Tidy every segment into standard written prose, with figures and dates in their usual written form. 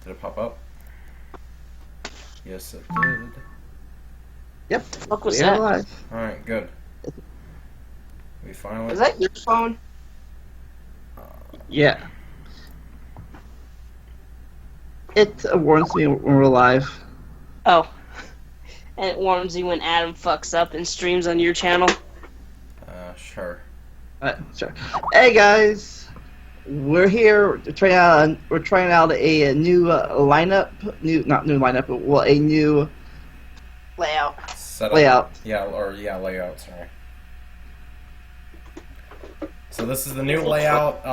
Did it pop up? Yes, it did. Yep. What was We're that? live. Alright, good. We finally... Is that your phone? Yeah. It warns me when we're live. Oh. And it warns you when Adam fucks up and streams on your channel? Sure. Sure. Hey guys, we're here. We're trying out a new lineup. Not new lineup, but well, a new Layout. Setup. layout. Layout, sorry. So this is the new layout.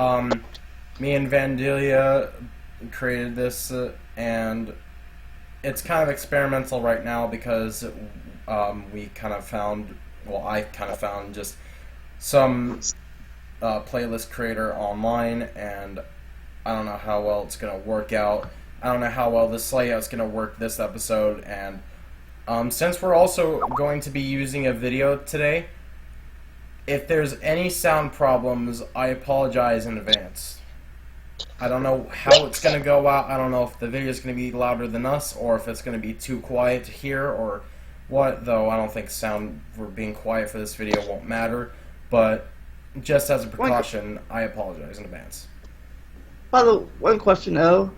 Me and Vandalia created this, and it's kind of experimental right now because we kind of found, well, I kind of found just some playlist creator online, and I don't know how well it's going to work out. I don't know how well this layout's going to work this episode, and since we're also going to be using a video today, if there's any sound problems, I apologize in advance. I don't know how it's going to go out. I don't know if the video is going to be louder than us, or if it's going to be too quiet to hear, or what, though I don't think sound for being quiet for this video won't matter. But just as a precaution, I apologize in advance. By the way, one question though,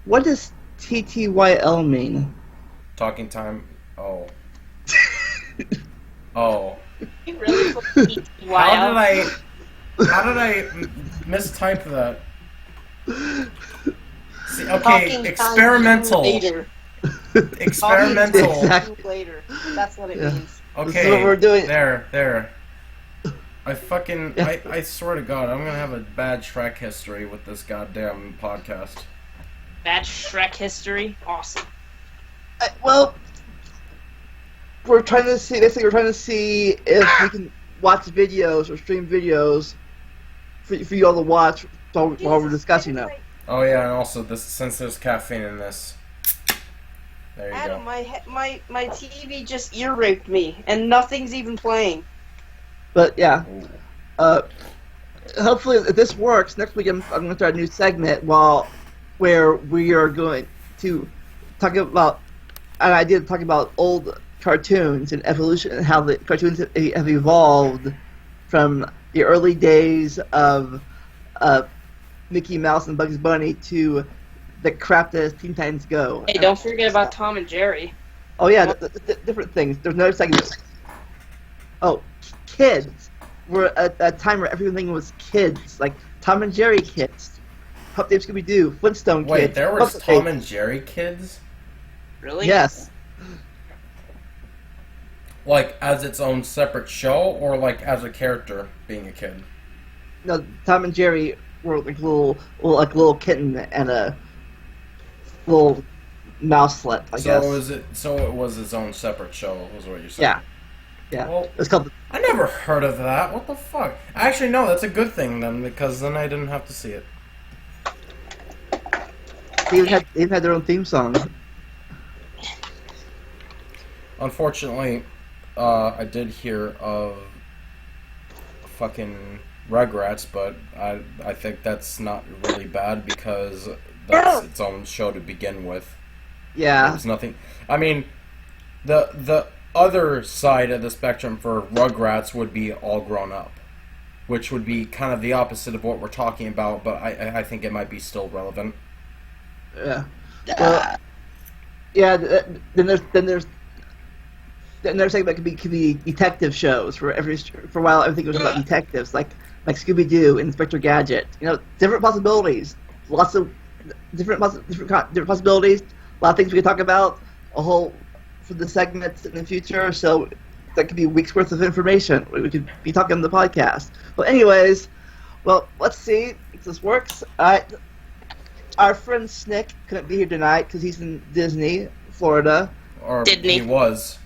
what does TTYL mean? Talking time. Oh. Oh. You really put TTY How out? did I mistype that? See, okay, Talking experimental. time later. Experimental. Exactly. Later. That's what it Yeah. means. This Okay, is what we're doing. there. I swear to God, I'm gonna have a bad Shrek history with this goddamn podcast. Bad Shrek history. Awesome. Well, we're trying to see. Basically, we're trying to see if we can watch videos or stream videos for you all to watch while we're discussing them. Oh yeah, and also since there's caffeine in this. There you Adam, go. my TV just ear raped me, and nothing's even playing. But yeah, Ooh. hopefully if this works, next week I'm going to start a new segment where we are going to talk about an idea to talk about old cartoons and evolution and how the cartoons have evolved from the early days of Mickey Mouse and Bugs Bunny to the crap that is Teen Titans Go. Hey, don't forget about Tom and Jerry. Oh yeah, the different things. There's another segment. Oh, kids. We're at a time where everything was kids, like Tom and Jerry kids, Pup Dave Scooby Doo, Flintstone Wait, kids. there was Puppet Tom Babies. and Jerry kids? Really? Yes. Like as its own separate show, or like as a character being a kid? No, Tom and Jerry were like little kitten and a little mouselet, I guess. So it was its own separate show, was what you're saying? Yeah. Well, It's called. I never heard of that. What the fuck? Actually, no, that's a good thing then, because then I didn't have to see it. They even had their own theme song. Unfortunately, I did hear of fucking Rugrats, but I think that's not really bad because that's its own show to begin with. Yeah. There's nothing. I mean, the other side of the spectrum for Rugrats would be all grown up, which would be kind of the opposite of what we're talking about. But I think it might be still relevant. Yeah. Well, yeah. Then there's another segment could be detective shows for a while. Everything was about detectives, like Scooby Doo and Inspector Gadget. You know, different possibilities. Lots of different possibilities. A lot of things we could talk about. A whole for the segments in the future. So that could be weeks worth of information we could be talking on the podcast. But anyways, well, let's see if this works. Our friend Snick couldn't be here tonight because he's in Disney, Florida. Or Didn't he? he was.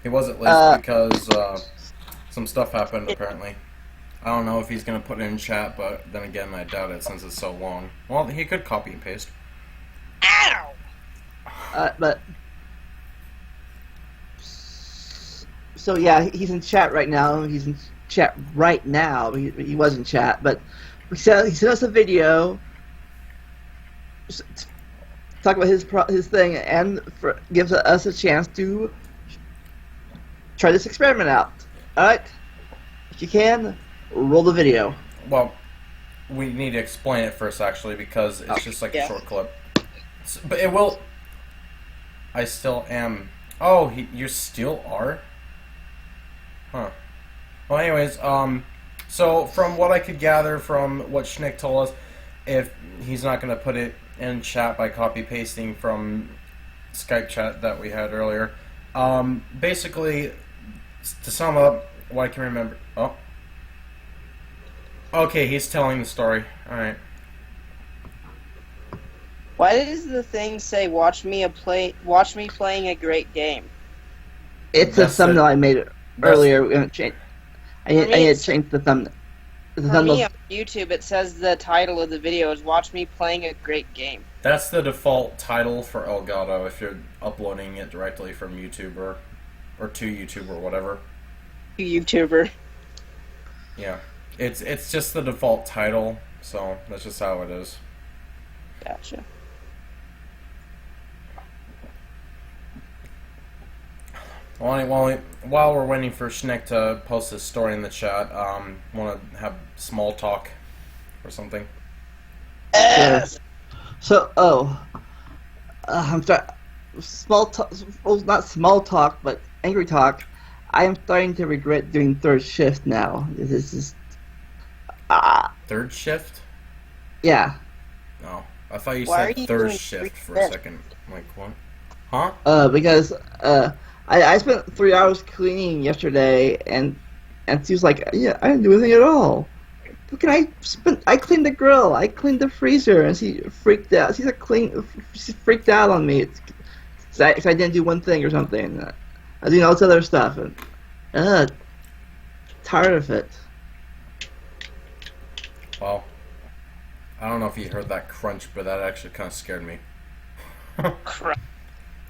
He was at least because some stuff happened apparently. I don't know if he's gonna put it in chat, but then again, I doubt it since it's so long. Well, he could copy and paste. Ow! But so yeah, he's in chat right now. He's in chat right now. He was in chat, but he sent us a video talk about his thing, and gives us a chance to try this experiment out. All right, if you can, roll the video. Well, we need to explain it first, actually, because it's just like a short clip. But it will. I still am. Oh, you still are? Huh. Well, anyways, so from what I could gather from what Schnick told us, if he's not going to put it in chat by copy-pasting from Skype chat that we had earlier, basically, to sum up, what I can remember... Oh. Okay, he's telling the story. Alright. Why does the thing say "Watch me playing a great game"? It's a thumbnail I made earlier. I need to change the thumbnail. For me on YouTube, it says the title of the video is "Watch me playing a great game." That's the default title for Elgato if you're uploading it directly from YouTube or to YouTube or whatever. YouTuber. Yeah. It's just the default title, so that's just how it is. Gotcha. While we're waiting for Schnick to post his story in the chat, want to have small talk or something? Yes. So, I'm sorry. Small talk, well, not small talk, but angry talk. I am starting to regret doing third shift now. This is Third shift? Yeah. No, I thought you Why said are you third doing shift for three a second. I'm like, what? Huh? Because I spent 3 hours cleaning yesterday, and she was like, "Yeah, I didn't do anything at all. Look, I cleaned the grill, I cleaned the freezer," and she freaked out. She freaked out on me. Because I didn't do one thing or something. I was doing all this other stuff, and tired of it. Well, I don't know if you heard that crunch, but that actually kind of scared me. Crap.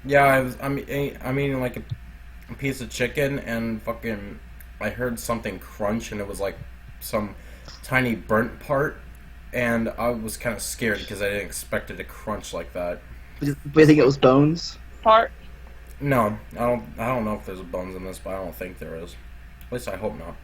Yeah, I mean, like a piece of chicken, and fucking, I heard something crunch, and it was like some tiny burnt part, and I was kind of scared because I didn't expect it to crunch like that. Do you think it was bones? Part. No, I don't know if there's bones in this, but I don't think there is. At least I hope not.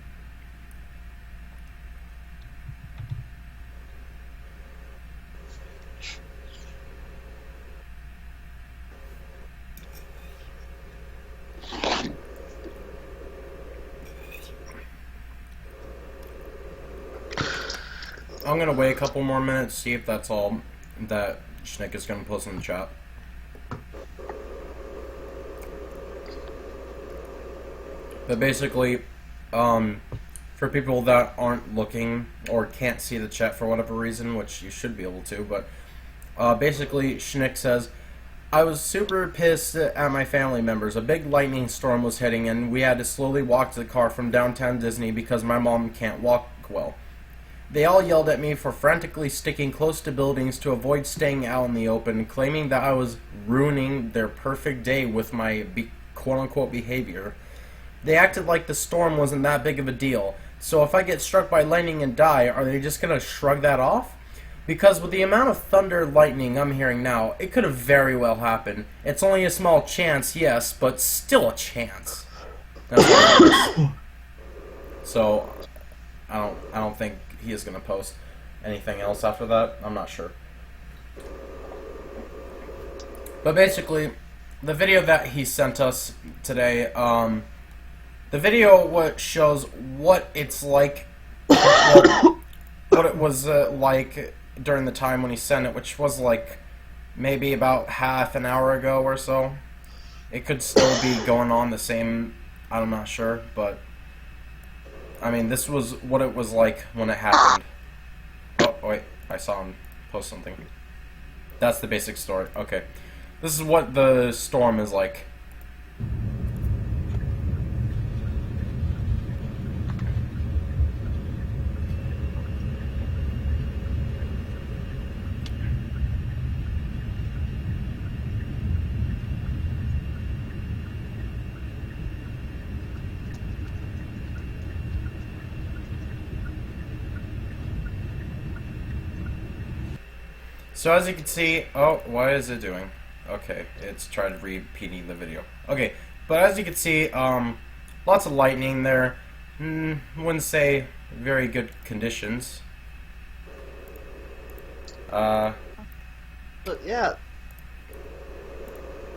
I'm gonna wait a couple more minutes, see if that's all that Schnick is gonna post in the chat. But basically, for people that aren't looking or can't see the chat for whatever reason, which you should be able to, but basically Schnick says, "I was super pissed at my family members. A big lightning storm was hitting, and we had to slowly walk to the car from downtown Disney because my mom can't walk well. They all yelled at me for frantically sticking close to buildings to avoid staying out in the open, claiming that I was ruining their perfect day with my quote-unquote behavior. They acted like the storm wasn't that big of a deal. So if I get struck by lightning and die, are they just going to shrug that off? Because with the amount of thunder lightning I'm hearing now, it could have very well happened. It's only a small chance, yes, but still a chance." That's what it is. So I don't think he is going to post anything else after that. I'm not sure. But basically, the video that he sent us today, the video what shows what it's like, what it was like during the time when he sent it, which was like maybe about half an hour ago or so. It could still be going on the same, I'm not sure, but I mean, this was what it was like when it happened. Oh, wait, I saw him post something. That's the basic story. Okay. This is what the storm is like. So as you can see, oh, what is it doing? Okay, it's trying to repeating the video. Okay, but as you can see, lots of lightning there. Wouldn't say very good conditions. But yeah,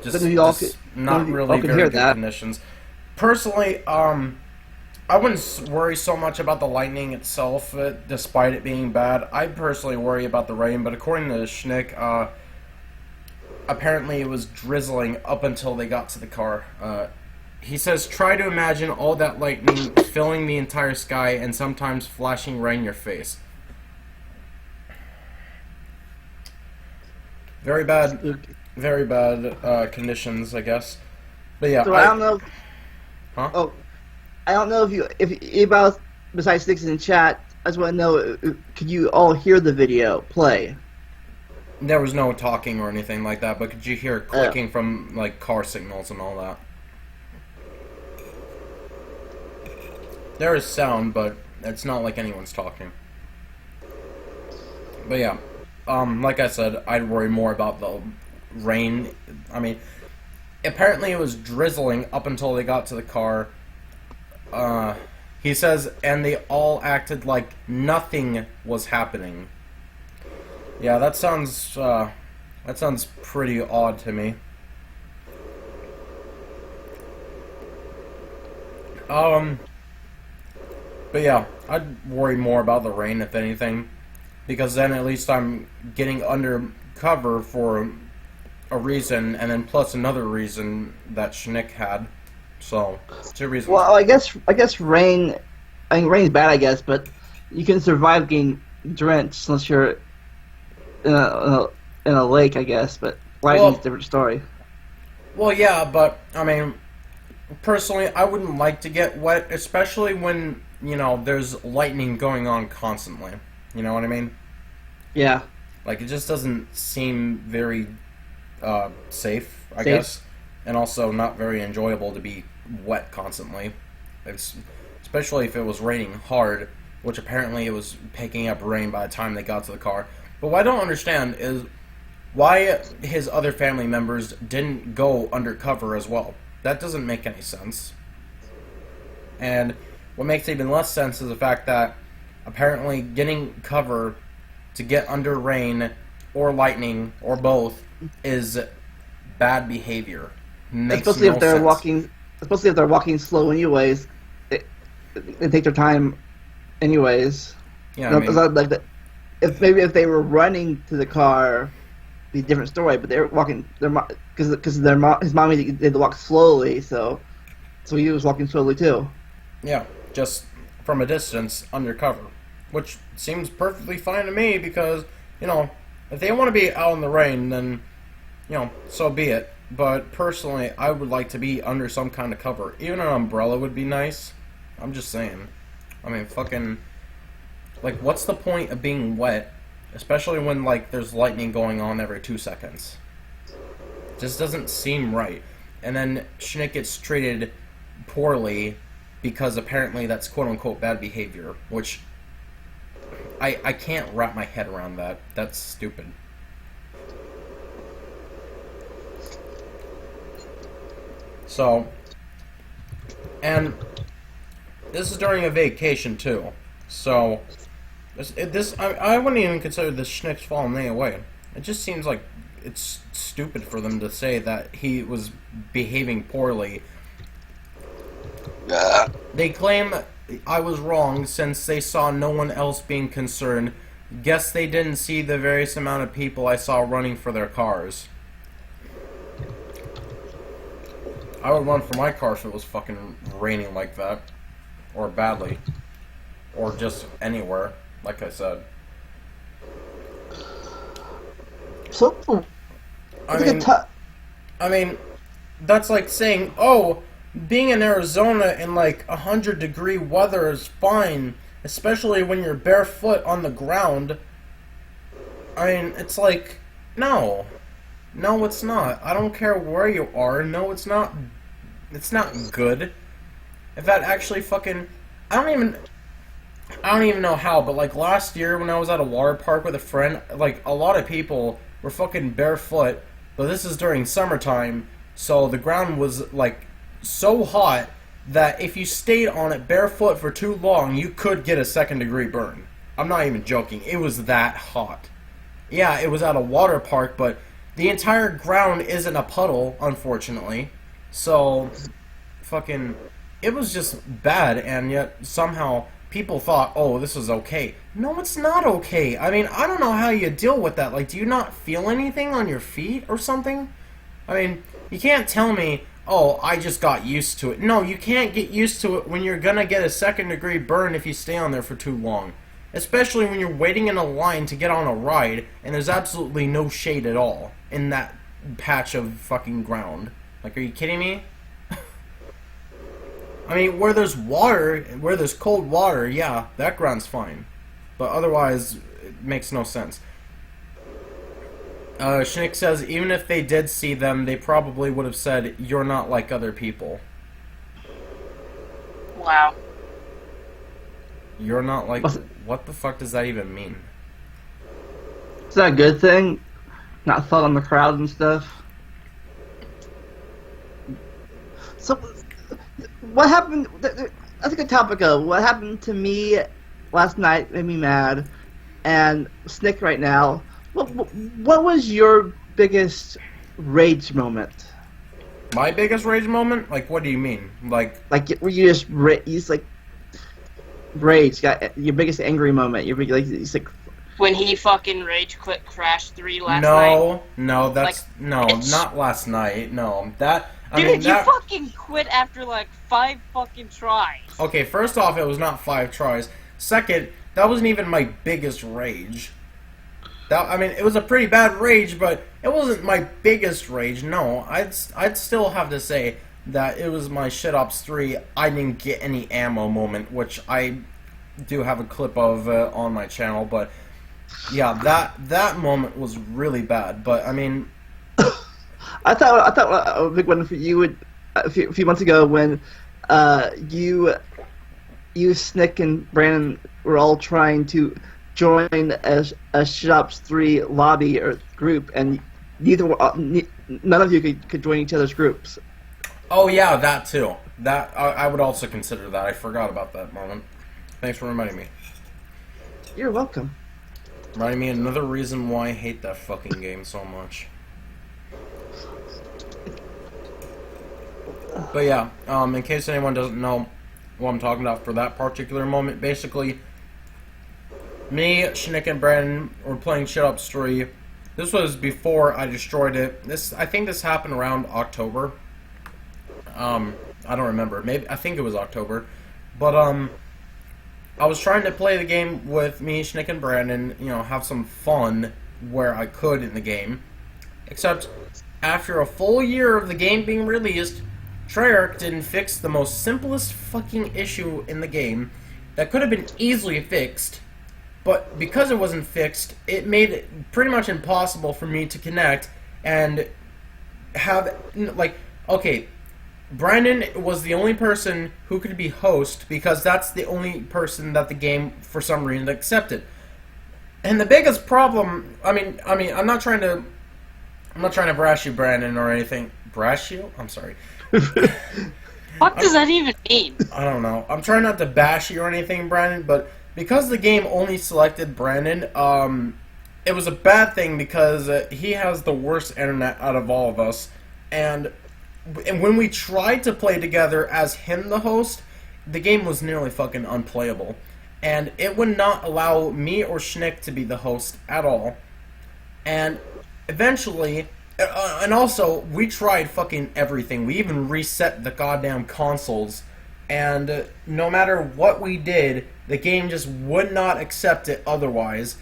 Just, But you all just could- not you really all could very hear good that. conditions. Personally, I wouldn't worry so much about the lightning itself, despite it being bad. I personally worry about the rain, but according to Schnick, apparently it was drizzling up until they got to the car. He says, try to imagine all that lightning filling the entire sky and sometimes flashing right in your face. Very bad conditions, I guess. But yeah, so I don't know. Huh? Oh, I don't know if about besides sticks in the chat. I just want to know, could you all hear the video play? There was no talking or anything like that, but could you hear clicking from like car signals and all that? There is sound, but it's not like anyone's talking. But yeah, like I said, I'd worry more about the rain. I mean, apparently it was drizzling up until they got to the car. He says, and they all acted like nothing was happening. Yeah, that sounds pretty odd to me. But yeah, I'd worry more about the rain, if anything, because then at least I'm getting under cover for a reason, and then plus another reason that Schnick had. So, 2 reasons. Well, I guess rain. I mean, rain's bad, I guess, but you can survive getting drenched unless you're in a lake, I guess. But lightning's a different story. Well, yeah, but I mean, personally, I wouldn't like to get wet, especially when, you know, there's lightning going on constantly. You know what I mean? Yeah. Like, it just doesn't seem very safe, I guess. And also not very enjoyable to be wet constantly. Especially if it was raining hard, which apparently it was picking up rain by the time they got to the car. But what I don't understand is why his other family members didn't go undercover as well. That doesn't make any sense. And what makes even less sense is the fact that apparently getting cover to get under rain or lightning or both is bad behavior. Makes Especially no if they're sense. walking. Especially if they're walking slow, anyways. They take their time, anyways. Yeah, No, I mean, it's not like that. If they were running to the car, be a different story. But they're walking. Because his mommy did walk slowly, so he was walking slowly too. yeah, just from a distance, undercover. Which seems perfectly fine to me because, you know, if they want to be out in the rain, then, you know, so be it. But personally, I would like to be under some kind of cover. Even an umbrella would be nice. I'm just saying. I mean, fucking... Like, what's the point of being wet? Especially when, like, there's lightning going on every 2 seconds. Just doesn't seem right. And then Schnick gets treated poorly because apparently that's quote-unquote bad behavior. Which... I can't wrap my head around that. That's stupid. So, and this is during a vacation too. So, I wouldn't even consider this Schnick's fault in any way. It just seems like it's stupid for them to say that he was behaving poorly. They claim I was wrong since they saw no one else being concerned. Guess they didn't see the various amount of people I saw running for their cars. I would run for my car if it was fucking raining like that. Or badly. Or just anywhere, like I said. So, I mean, that's like saying, oh, being in Arizona in like 100-degree weather is fine, especially when you're barefoot on the ground. I mean, it's like, no. No, it's not. I don't care where you are. No, it's not. It's not good. If that actually fucking... I don't even... I don't even know how, but like last year when I was at a water park with a friend, like a lot of people were fucking barefoot, but this is during summertime, so the ground was like so hot that if you stayed on it barefoot for too long, you could get a second-degree burn. I'm not even joking. It was that hot. Yeah, it was at a water park, but the entire ground isn't a puddle, unfortunately. So, fucking, it was just bad, and yet somehow people thought, oh, this is okay. No, it's not okay. I mean, I don't know how you deal with that. Like, do you not feel anything on your feet or something? I mean, you can't tell me, oh, I just got used to it. No, you can't get used to it when you're gonna get a second-degree burn if you stay on there for too long. Especially when you're waiting in a line to get on a ride, and there's absolutely no shade at all in that patch of fucking ground. Like, are you kidding me? I mean, where there's water, where there's cold water, yeah, that ground's fine. But otherwise, it makes no sense. Schnick says, even if they did see them, they probably would have said, you're not like other people. Wow. You're not like... What the fuck does that even mean? Is that a good thing? Not thought on the crowd and stuff? So, what happened... That's a good topic, though. What happened to me last night made me mad, and Snick right now. What was your biggest rage moment? My biggest rage moment? Like, what do you mean? Like where you just rage, got your biggest angry moment. Your big, like, it's like when he fucking rage quit Crash 3 last night. No, that's like, no, bitch. Not last night. No, that. I Dude, mean, you fucking quit after like 5 fucking tries. Okay, first off, it was not 5 tries. Second, that wasn't even my biggest rage. I mean, it was a pretty bad rage, but it wasn't my biggest rage. No, I'd still have to say that it was my Shit Ops 3 I didn't get any ammo moment, which I do have a clip of on my channel, but yeah, that moment was really bad. But I mean, I thought a big one for you would a few months ago when you, Snick, and Brandon were all trying to join a Shit Ops 3 lobby or group, and none of you could join each other's groups. Oh yeah, that too. That I would also consider that. I forgot about that moment. Thanks for reminding me. You're welcome. Reminding me another reason why I hate that fucking game so much. But yeah, in case anyone doesn't know what I'm talking about for that particular moment, basically, me, Schnick, and Brandon were playing Shit Ops 3. This was before I destroyed it. I think this happened around October. I don't remember. I think it was October. But, I was trying to play the game with me, Schnick, and Brandon, have some fun where I could in the game. Except, after a full year of the game being released, Treyarch didn't fix the most simplest fucking issue in the game that could have been easily fixed, but because it wasn't fixed, it made it pretty much impossible for me to connect and have, okay, Brandon was the only person who could be host because that's the only person that the game, for some reason, accepted. And the biggest problem, I'm not trying to brash you, Brandon, or anything. Brash you? I'm sorry. What does that even mean? I don't know. I'm trying not to bash you or anything, Brandon, but because the game only selected Brandon, it was a bad thing because he has the worst internet out of all of us, and when we tried to play together as him the host, the game was nearly fucking unplayable, and it would not allow me or Schnick to be the host at all, and eventually, and also, we tried fucking everything. We even reset the goddamn consoles, and no matter what we did, the game just would not accept it otherwise.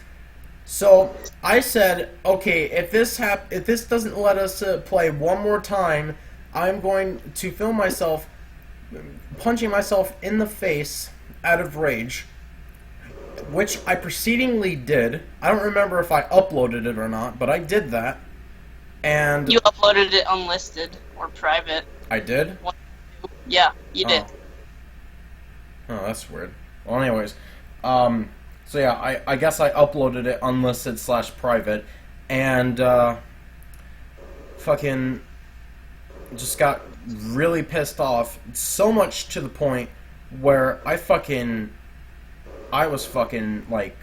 So I said, okay, if this doesn't let us play one more time, I'm going to film myself punching myself in the face out of rage, which I proceedingly did. I don't remember if I uploaded it or not, but I did that. And you uploaded it unlisted or private. I did? Yeah, you did. Oh, that's weird. Well, anyways, So yeah, I guess I uploaded it unlisted/private, and fucking just got really pissed off, so much to the point where I was fucking like,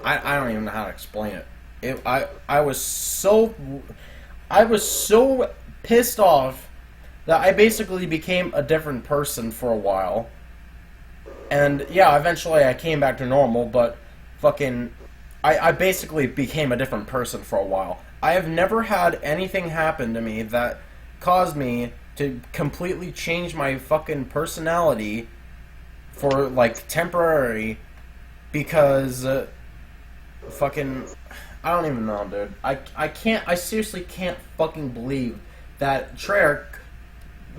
I don't even know how to explain it. I was so pissed off that I basically became a different person for a while. And yeah, eventually I came back to normal, but fucking I basically became a different person for a while. I have never had anything happen to me that caused me to completely change my fucking personality for like temporary, because fucking I don't even know, dude. I seriously can't fucking believe that Treyarch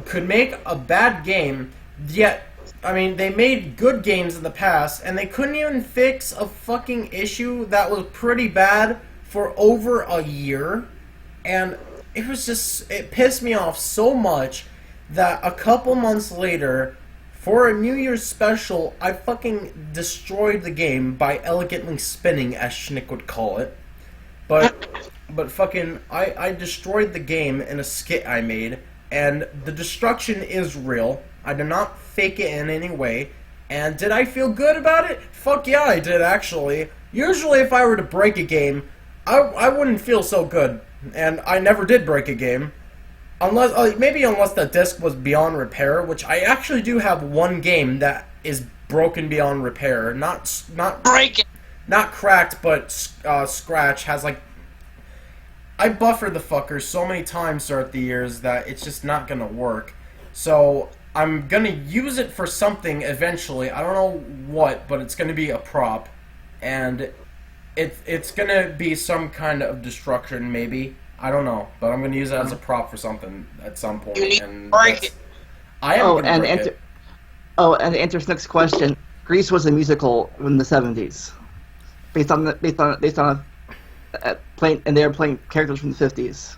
could make a bad game, yet I mean, they made good games in the past, and they couldn't even fix a fucking issue that was pretty bad for over a year. And it was just, it pissed me off so much that a couple months later, for a New Year's special, I fucking destroyed the game by elegantly spinning, as Schnick would call it. But fucking, I destroyed the game in a skit I made, and the destruction is real. I did not fake it in any way. And did I feel good about it? Fuck yeah, I did, actually. Usually if I were to break a game, I wouldn't feel so good. And I never did break a game. Unless, maybe unless the disc was beyond repair, which I actually do have one game that is broken beyond repair. Not Break it! Not cracked, but scratch. Has like, I buffered the fucker so many times throughout the years that it's just not gonna work. So I'm gonna use it for something eventually. I don't know what, but it's gonna be a prop, and it's gonna be some kind of destruction, maybe. I don't know, but I'm gonna use it as a prop for something at some point. You need And to break it. I am gonna break it. And to answer Snick's question, Grease was a musical in the 70s, based on playing, and they were playing characters from the 50s.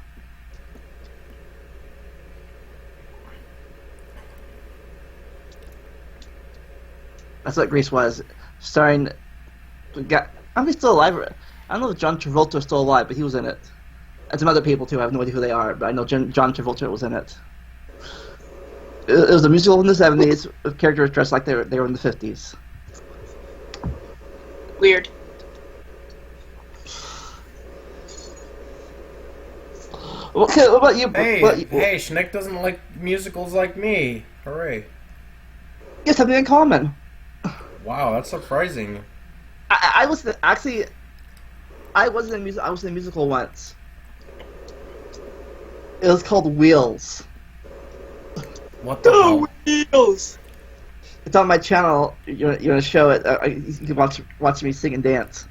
That's what Grease was, starring. I'm still alive. I don't know if John Travolta is still alive, but he was in it. And some other people too. I have no idea who they are, but I know John Travolta was in it. It was a musical in the 70s with characters dressed like they were in the 50s. Weird. Okay, what about you? Hey, Schnick doesn't like musicals like me. Hooray. You have something in common. Wow, that's surprising. I was actually. I was in a musical once. It was called Wheels. What the hell? Wheels! It's on my channel. You want to show it? You can watch me sing and dance.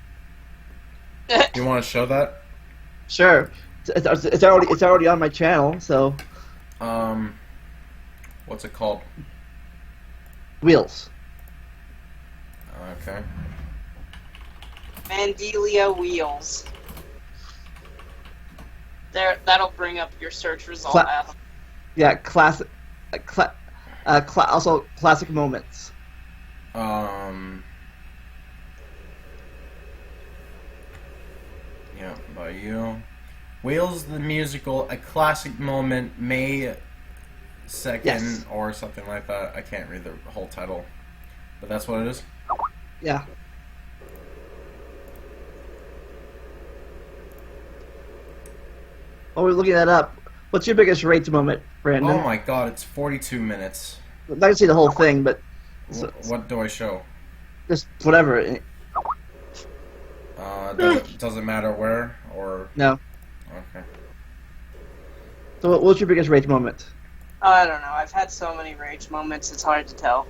You want to show that? Sure. It's already on my channel. So. What's it called? Wheels. Okay. Mandelia Wheels. There, that'll bring up your search result, Adam. Yeah, classic. Also classic moments. Yeah, by you. Wheels the musical, a classic moment, May 2nd, Yes. or something like that. I can't read the whole title, but that's what it is. Yeah. While we're looking that up, what's your biggest rage moment, Brandon? Oh my god, it's 42 minutes. I'm not gonna see the whole thing, but What do I show? just whatever. Does it matter where, or... No. Okay. So what's your biggest rage moment? I don't know. I've had so many rage moments, it's hard to tell.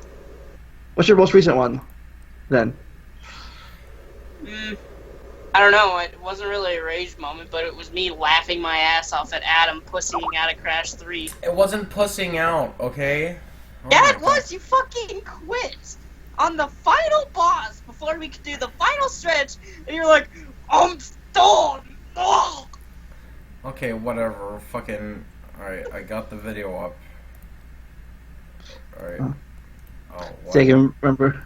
What's your most recent one, then? I don't know. It wasn't really a rage moment, but it was me laughing my ass off at Adam pussying out of Crash 3. It wasn't pussing out, okay? Oh Yeah, my it was! You fucking quit! On the final boss, before we could do the final stretch, and you're like, I'm done! Oh! Okay, whatever. Fucking... Alright, I got the video up. Alright. Oh, what? So you can remember.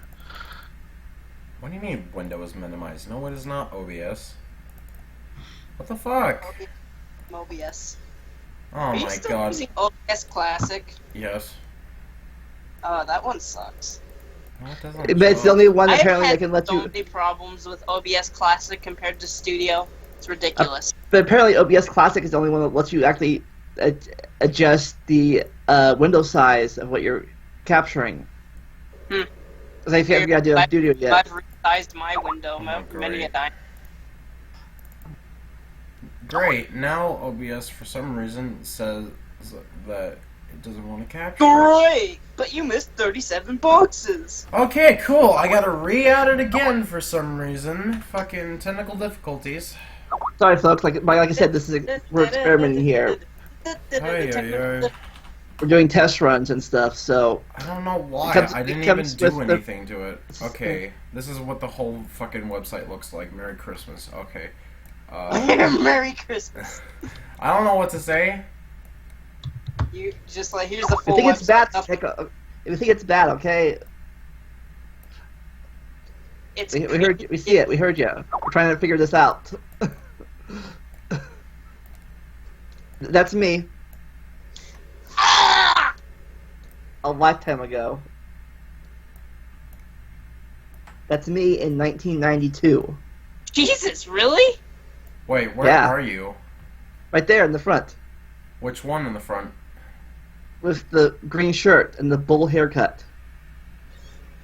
What do you mean window is minimized? No, it is not OBS. What the fuck? OBS. Oh Are you my still god. using OBS Classic? Yes. That one sucks. No, it doesn't. But it's the only one I've apparently had that can let so you. many problems with OBS Classic compared to Studio. It's ridiculous. But apparently, OBS Classic is the only one that lets you actually adjust the window size of what you're capturing. Because I figured I did on Studio yet. I've resized my window many a great. time. Great. Now OBS for some reason says that it doesn't want to capture. Great! But you missed 37 boxes! Okay, cool. I gotta re-add it again for some reason. Fucking technical difficulties. Sorry, folks. Like I said, we're experimenting here. We're doing test runs and stuff. So I don't know why. I didn't even do anything to it. Okay, this is what the whole fucking website looks like. Merry Christmas. Okay. Merry Christmas. I don't know what to say. You just like here's the full. I think it's bad. website. If you think it's bad, okay. It's We heard. We see it. We heard you. We're trying to figure this out. That's me. Ah! A lifetime ago. That's me in 1992. Jesus, really? Wait, where Yeah. are you? Right there in the front. Which one in the front? With the green shirt and the bull haircut.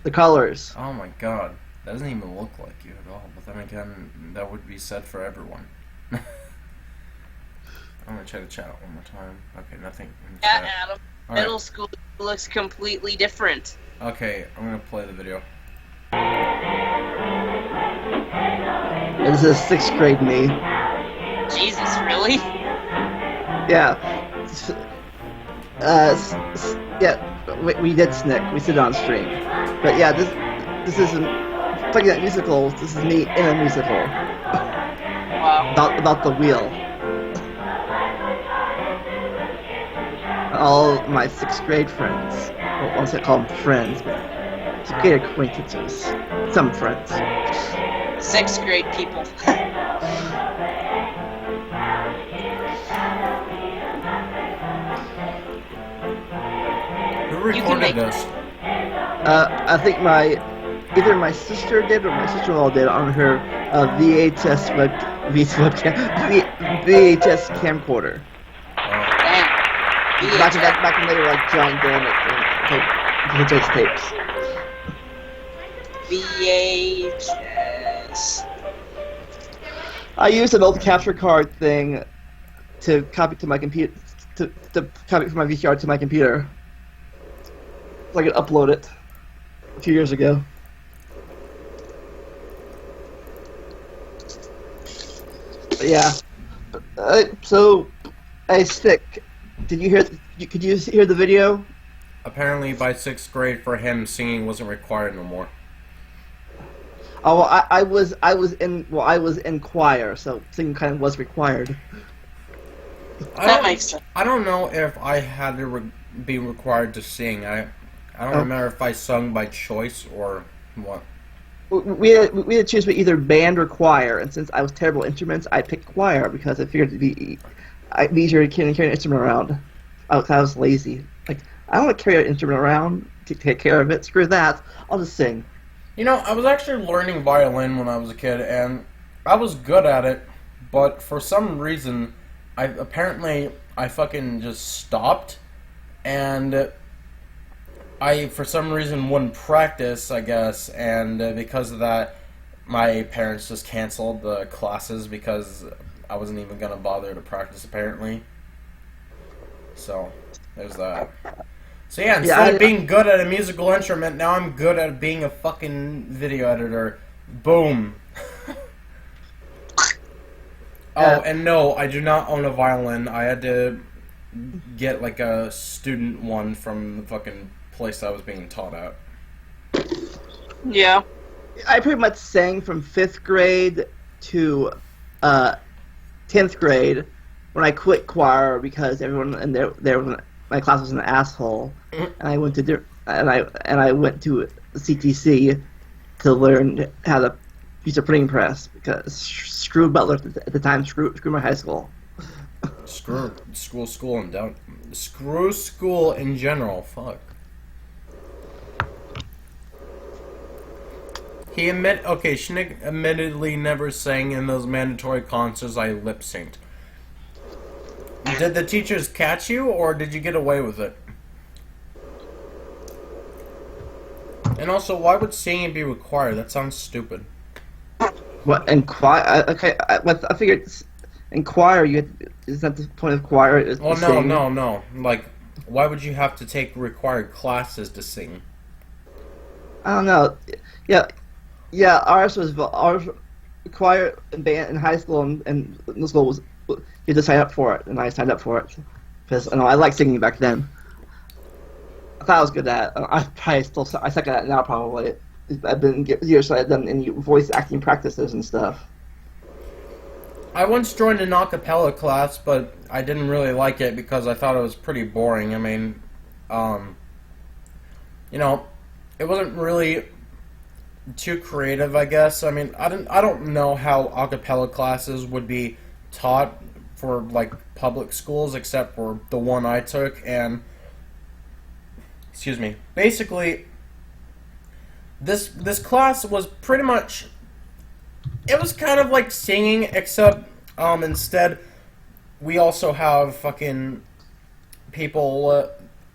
The colors. Oh my god. That doesn't even look like you at all. But then again, that would be said for everyone. I'm gonna try to chat one more time. Okay, nothing. in Yeah, chat. Adam. All right. Middle school looks completely different. Okay, I'm gonna play the video. This is 6th grade me. Jesus, really? Yeah. Yeah, we did snick. We sit on stream. But yeah, this isn't talking about musicals. This is me in a musical Wow. about the wheel. All my 6th grade friends. Well, I won't call them friends, but 6th grade acquaintances. Some friends. 6th grade people. Who You can recorded make- this? I think either my sister did or my sister-in-law did on her VHS VHS camcorder. Damn. Back when they were like John Gannett and VHS tapes. VHS. I used an old capture card thing to copy to my computer to copy from my VCR to my computer. So I could upload it a few years ago. But yeah. So, hey, Stick, did you hear? Could you hear the video? Apparently, by 6th grade, for him, singing wasn't required no more. Oh, well, I was in choir, so singing kind of was required. That makes sense. I don't know if I had to be required to sing. I don't remember if I sung by choice or what. We had to choose between either band or choir, and since I was terrible at instruments, I picked choir because I figured it'd be easier to carry an instrument around. I was lazy. Like, I don't want to carry an instrument around to take care of it. Screw that. I'll just sing. You know, I was actually learning violin when I was a kid, and I was good at it, but for some reason, I fucking just stopped, and I, for some reason, wouldn't practice, I guess, and because of that, my parents just canceled the classes because I wasn't even gonna bother to practice, apparently. So, there's that. So yeah, instead of being good at a musical instrument, now I'm good at being a fucking video editor. Boom. Oh, and no, I do not own a violin. I had to get like a student one from the fucking place I was being taught at. Yeah. I pretty much sang from 5th grade to 10th grade when I quit choir because everyone in my class was an asshole, and I went to CTC, to learn how to use a printing press because screw Butler at the time, screw my high school. Screw school, and don't screw school in general. Fuck. Schnick admittedly never sang in those mandatory concerts I lip synced. Did the teachers catch you, or did you get away with it? And also, why would singing be required? That sounds stupid. What, in choir? Okay, I figured in choir, is that the point of choir? Is Oh, to sing? no. Like, why would you have to take required classes to sing? I don't know. Yeah. Ours choir and band in high school and middle school was you had to sign up for it, and I signed up for it because I liked singing back then. I thought I was good at it. I probably I suck at it now probably. I've been years so I've done any voice acting practices and stuff. I once joined an a cappella class, but I didn't really like it because I thought it was pretty boring. I mean, it wasn't really too creative, I guess. I mean, I don't know how a cappella classes would be taught for like public schools, except for the one I took, and basically this class was pretty much, it was kind of like singing, except instead we also have fucking people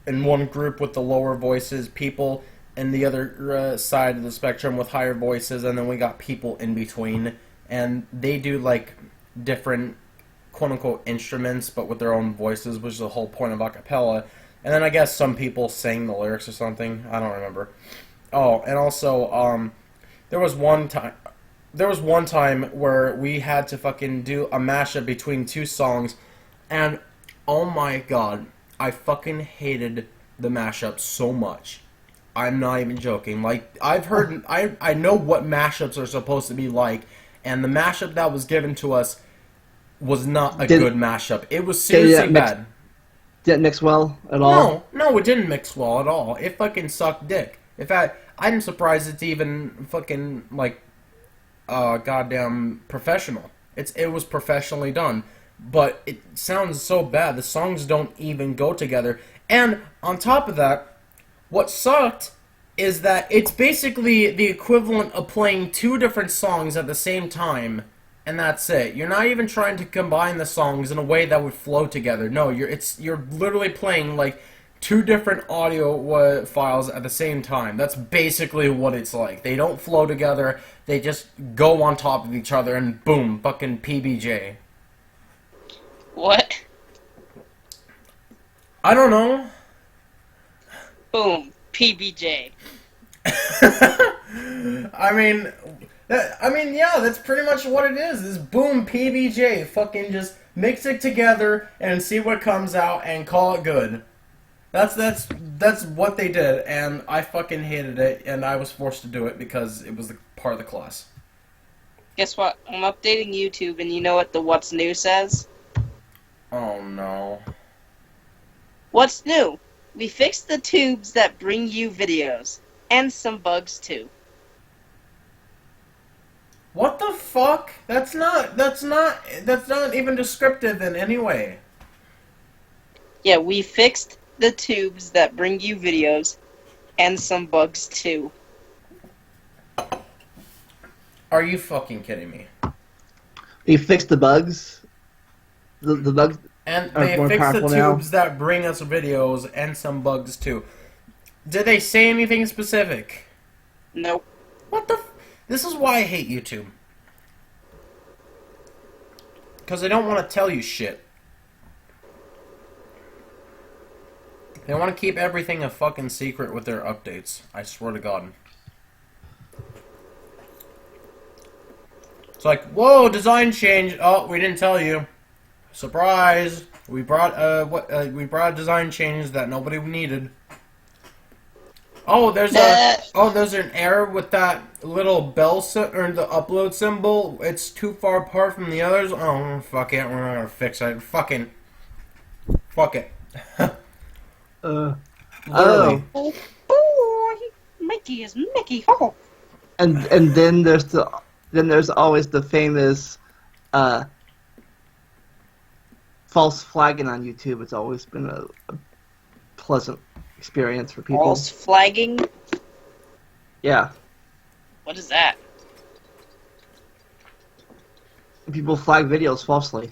in one group with the lower voices, people in the other side of the spectrum with higher voices, and then we got people in between, and they do like different quote-unquote instruments but with their own voices, which is the whole point of a cappella. And then I guess some people sang the lyrics or something. I don't remember. Oh, and also there was one time where we had to fucking do a mashup between two songs, and oh my god, I fucking hated the mashup so much. I'm not even joking. Like, I've heard, I know what mashups are supposed to be like, and the mashup that was given to us was not a good mashup. It was seriously bad. Didn't mix well at all? No, it didn't mix well at all. It fucking sucked dick. In fact, I'm surprised it's even fucking, like, goddamn professional. It was professionally done. But it sounds so bad. The songs don't even go together. And on top of that, what sucked is that it's basically the equivalent of playing two different songs at the same time, and that's it. You're not even trying to combine the songs in a way that would flow together. No, you're literally playing like two different audio files at the same time. That's basically what it's like. They don't flow together. They just go on top of each other, and boom, fucking PBJ. What? I don't know. Boom. PBJ. I mean, yeah, that's pretty much what it is. This boom PBJ. Fucking just mix it together and see what comes out and call it good. That's what they did, and I fucking hated it, and I was forced to do it because it was part of the class. Guess what? I'm updating YouTube, and you know what the What's New says? Oh no. What's new? We fixed the tubes that bring you videos. And some bugs, too. What the fuck? That's not even descriptive in any way. Yeah, we fixed the tubes that bring you videos. And some bugs, too. Are you fucking kidding me? You fixed the bugs? The bugs And are they more fixed the powerful now? tubes that bring us videos and some bugs too. Did they say anything specific? Nope. What the This is why I hate YouTube. Because they don't want to tell you shit. They want to keep everything a fucking secret with their updates. I swear to God. It's like, whoa, design change. Oh, we didn't tell you. Surprise! We brought a design change that nobody needed. Oh, there's an error with that little bell or the upload symbol. It's too far apart from the others. Oh, fuck it. We're not gonna fix it. Fuck it. Literally. Oh, boy. Mickey is Mickey. Oh. and then there's always the famous false flagging on YouTube. It's always been a pleasant experience for people. False flagging? Yeah. What is that? People flag videos falsely.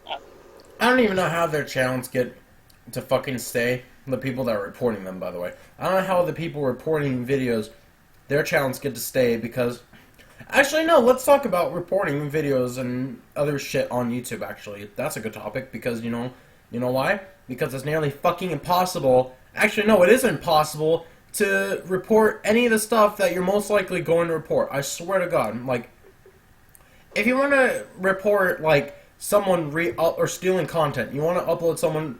I don't even know how their channels get to fucking stay. The people that are reporting them, by the way. I don't know how the people reporting videos, their channels get to stay because... Actually, no, let's talk about reporting videos and other shit on YouTube, actually. That's a good topic because, you know why? Because it's nearly fucking impossible. Actually, no, it isn't possible to report any of the stuff that you're most likely going to report. I swear to God. Like, if you want to report, like, someone or stealing content, you want to upload someone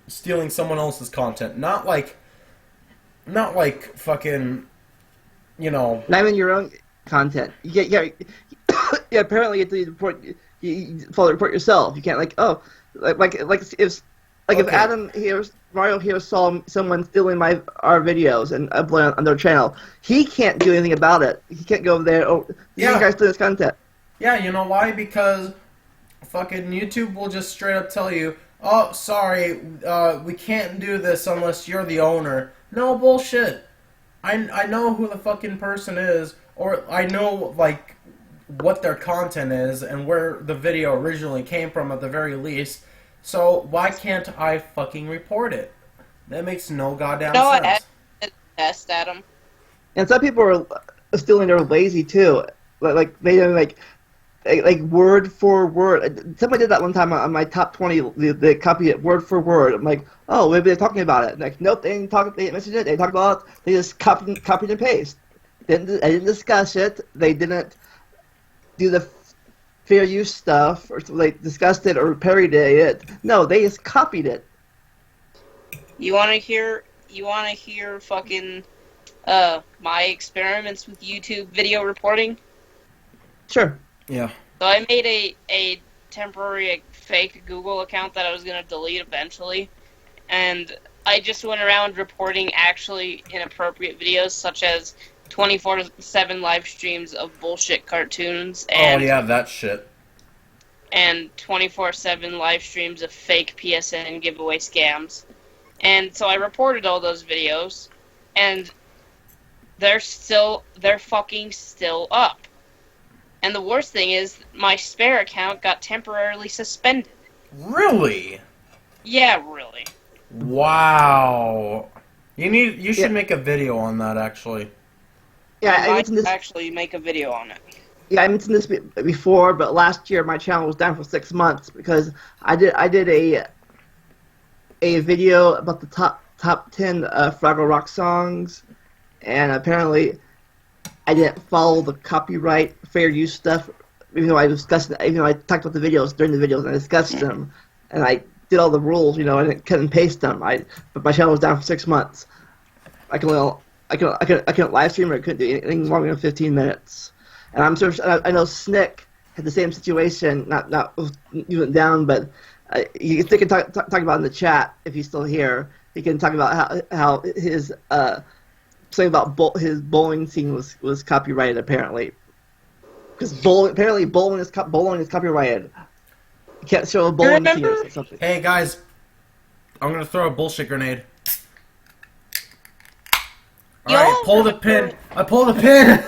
stealing someone else's content, not like fucking, Not even your own content. Yeah. Apparently, you have to report. You follow the report yourself. You can't if Adam hears Mario here saw someone stealing our videos and uploading on their channel, he can't do anything about it. He can't go over there. Oh, this guy's stealing his content. Yeah, you know why? Because fucking YouTube will just straight up tell you, oh, sorry, we can't do this unless you're the owner. No, bullshit. I know who the fucking person is, or I know, like, what their content is and where the video originally came from at the very least. So why can't I fucking report it? That makes no goddamn sense. I test Adam. And some people are stealing. They're lazy too. Like they don't like word for word. Somebody did that one time on my top 20. They copied it word for word. I'm like, oh, maybe they're talking about it. Like, nope, they didn't talk. They didn't mention it. They talked about it. They just copied and paste. I didn't discuss it. They didn't do the fair use stuff, or they discussed it or parodied it. No, they just copied it. You wanna hear fucking my experiments with YouTube video reporting? Sure. Yeah. So I made a temporary fake Google account that I was gonna delete eventually, and I just went around reporting actually inappropriate videos such as 24/7 live streams of bullshit cartoons and oh yeah, that shit. And 24/7 live streams of fake PSN giveaway scams. And so I reported all those videos, and they're fucking still up. And the worst thing is, my spare account got temporarily suspended. Really? Yeah, really. Wow. You should make a video on that, actually. Yeah, I might actually make a video on it. Yeah, I mentioned this before, but last year my channel was down for 6 months because I did a video about the top 10 Fraggle Rock songs, and apparently I didn't follow the copyright fair use stuff. Even though I talked about the videos during the videos and I discussed them, and I did all the rules, I didn't cut and paste them. But my channel was down for 6 months. I couldn't live stream, or I couldn't do anything longer than 15 minutes. And I know Snick had the same situation. Not even down, but you can talk about in the chat if he's still here. He can talk about how his something about his bowling scene was copyrighted apparently. Because bowling is copyrighted. You can't show a bowling scene or something. Hey guys, I'm gonna throw a bullshit grenade. Alright, pull the pin. I pull the pin!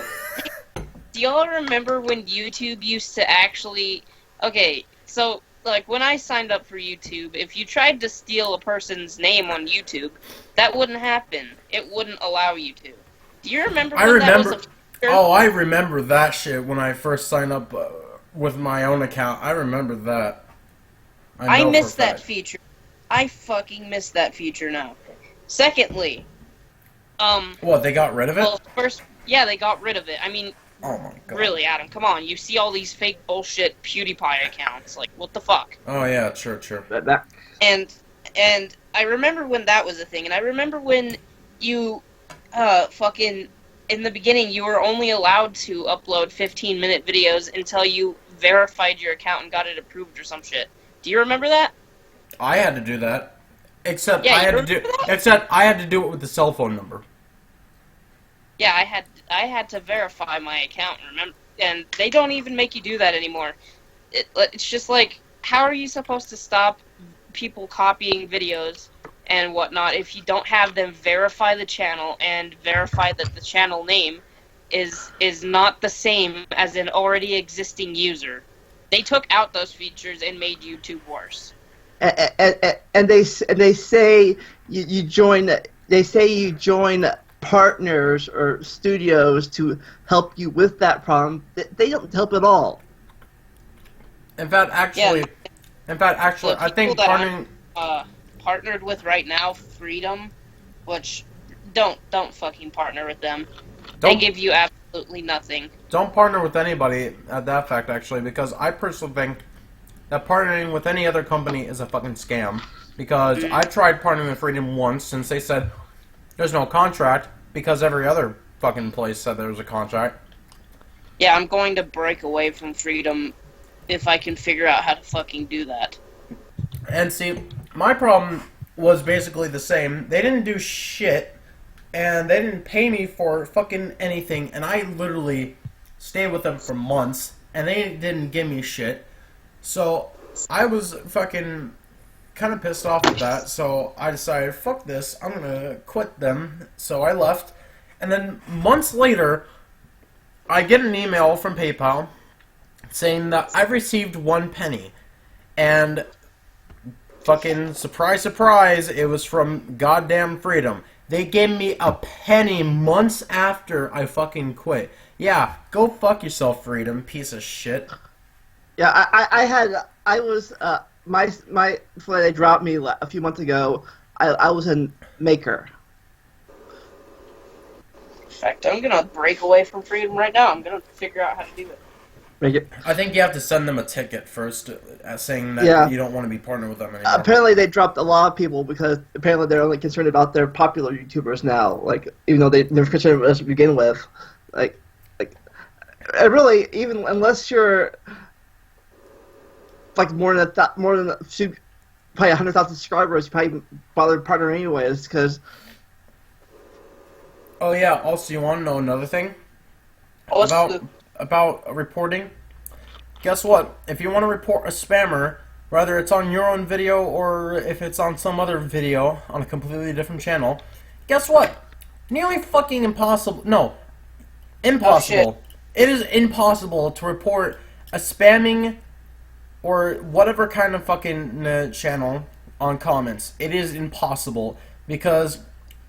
Do y'all remember when YouTube used to actually... Okay, so, like, when I signed up for YouTube, if you tried to steal a person's name on YouTube, that wouldn't happen. It wouldn't allow you to. Do you remember when that was a feature? Oh, I remember that shit when I first signed up with my own account. I remember that. I miss that feature. I fucking miss that feature now. Secondly... What, they got rid of it? Well, first, yeah, they got rid of it. I mean, oh my God. Really, Adam, come on. You see all these fake bullshit PewDiePie accounts. Like, what the fuck? Oh, yeah, sure. And I remember when that was a thing, and I remember when you, fucking, in the beginning, you were only allowed to upload 15-minute videos until you verified your account and got it approved or some shit. Do you remember that? I had to do that. Except I had to do it with the cell phone number. Yeah, I had to verify my account. Remember, and they don't even make you do that anymore. It's just like, how are you supposed to stop people copying videos and whatnot if you don't have them verify the channel and verify that the channel name is not the same as an already existing user? They took out those features and made YouTube worse. And they say you join. They say you join partners or studios to help you with that problem. They don't help at all. In fact, actually, The I think people that partnering. I'm partnered with right now, Freedom, which don't fucking partner with them. They Don't give you absolutely nothing. don't partner with anybody at that fact, actually, because I personally think that partnering with any other company is a fucking scam. Because I tried partnering with Freedom once, since they said there's no contract, because every other fucking place said there was a contract. Yeah, I'm going to break away from Freedom if I can figure out how to fucking do that. And see, my problem was basically the same. They didn't do shit, and they didn't pay me for fucking anything, and I literally stayed with them for months, and they didn't give me shit. So, I was fucking kind of pissed off at that, so I decided, fuck this, I'm gonna quit them. So I left, and then months later, I get an email from PayPal saying that I've received 1 penny, and fucking surprise, surprise, it was from goddamn Freedom. They gave me a penny months after I fucking quit. Yeah, go fuck yourself, Freedom, piece of shit. Yeah, before they dropped me a few months ago, I was in Maker. In fact, I'm gonna break away from Freedom right now. I'm gonna figure out how to do it. Maker. I think you have to send them a ticket first, saying that you don't want to be partnered with them anymore. Apparently, they dropped a lot of people because apparently they're only concerned about their popular YouTubers now. Like, even though they're concerned with us to begin with, like, really, even unless you're like more than probably 100,000 subscribers, you probably bother partnering anyways. Because Oh yeah, also you want to know another thing? About reporting? Guess what? If you want to report a spammer, whether it's on your own video or if it's on some other video on a completely different channel, guess what? Nearly fucking impossible. No. Impossible. It is impossible to report a spamming or whatever kind of fucking channel on comments. It is impossible because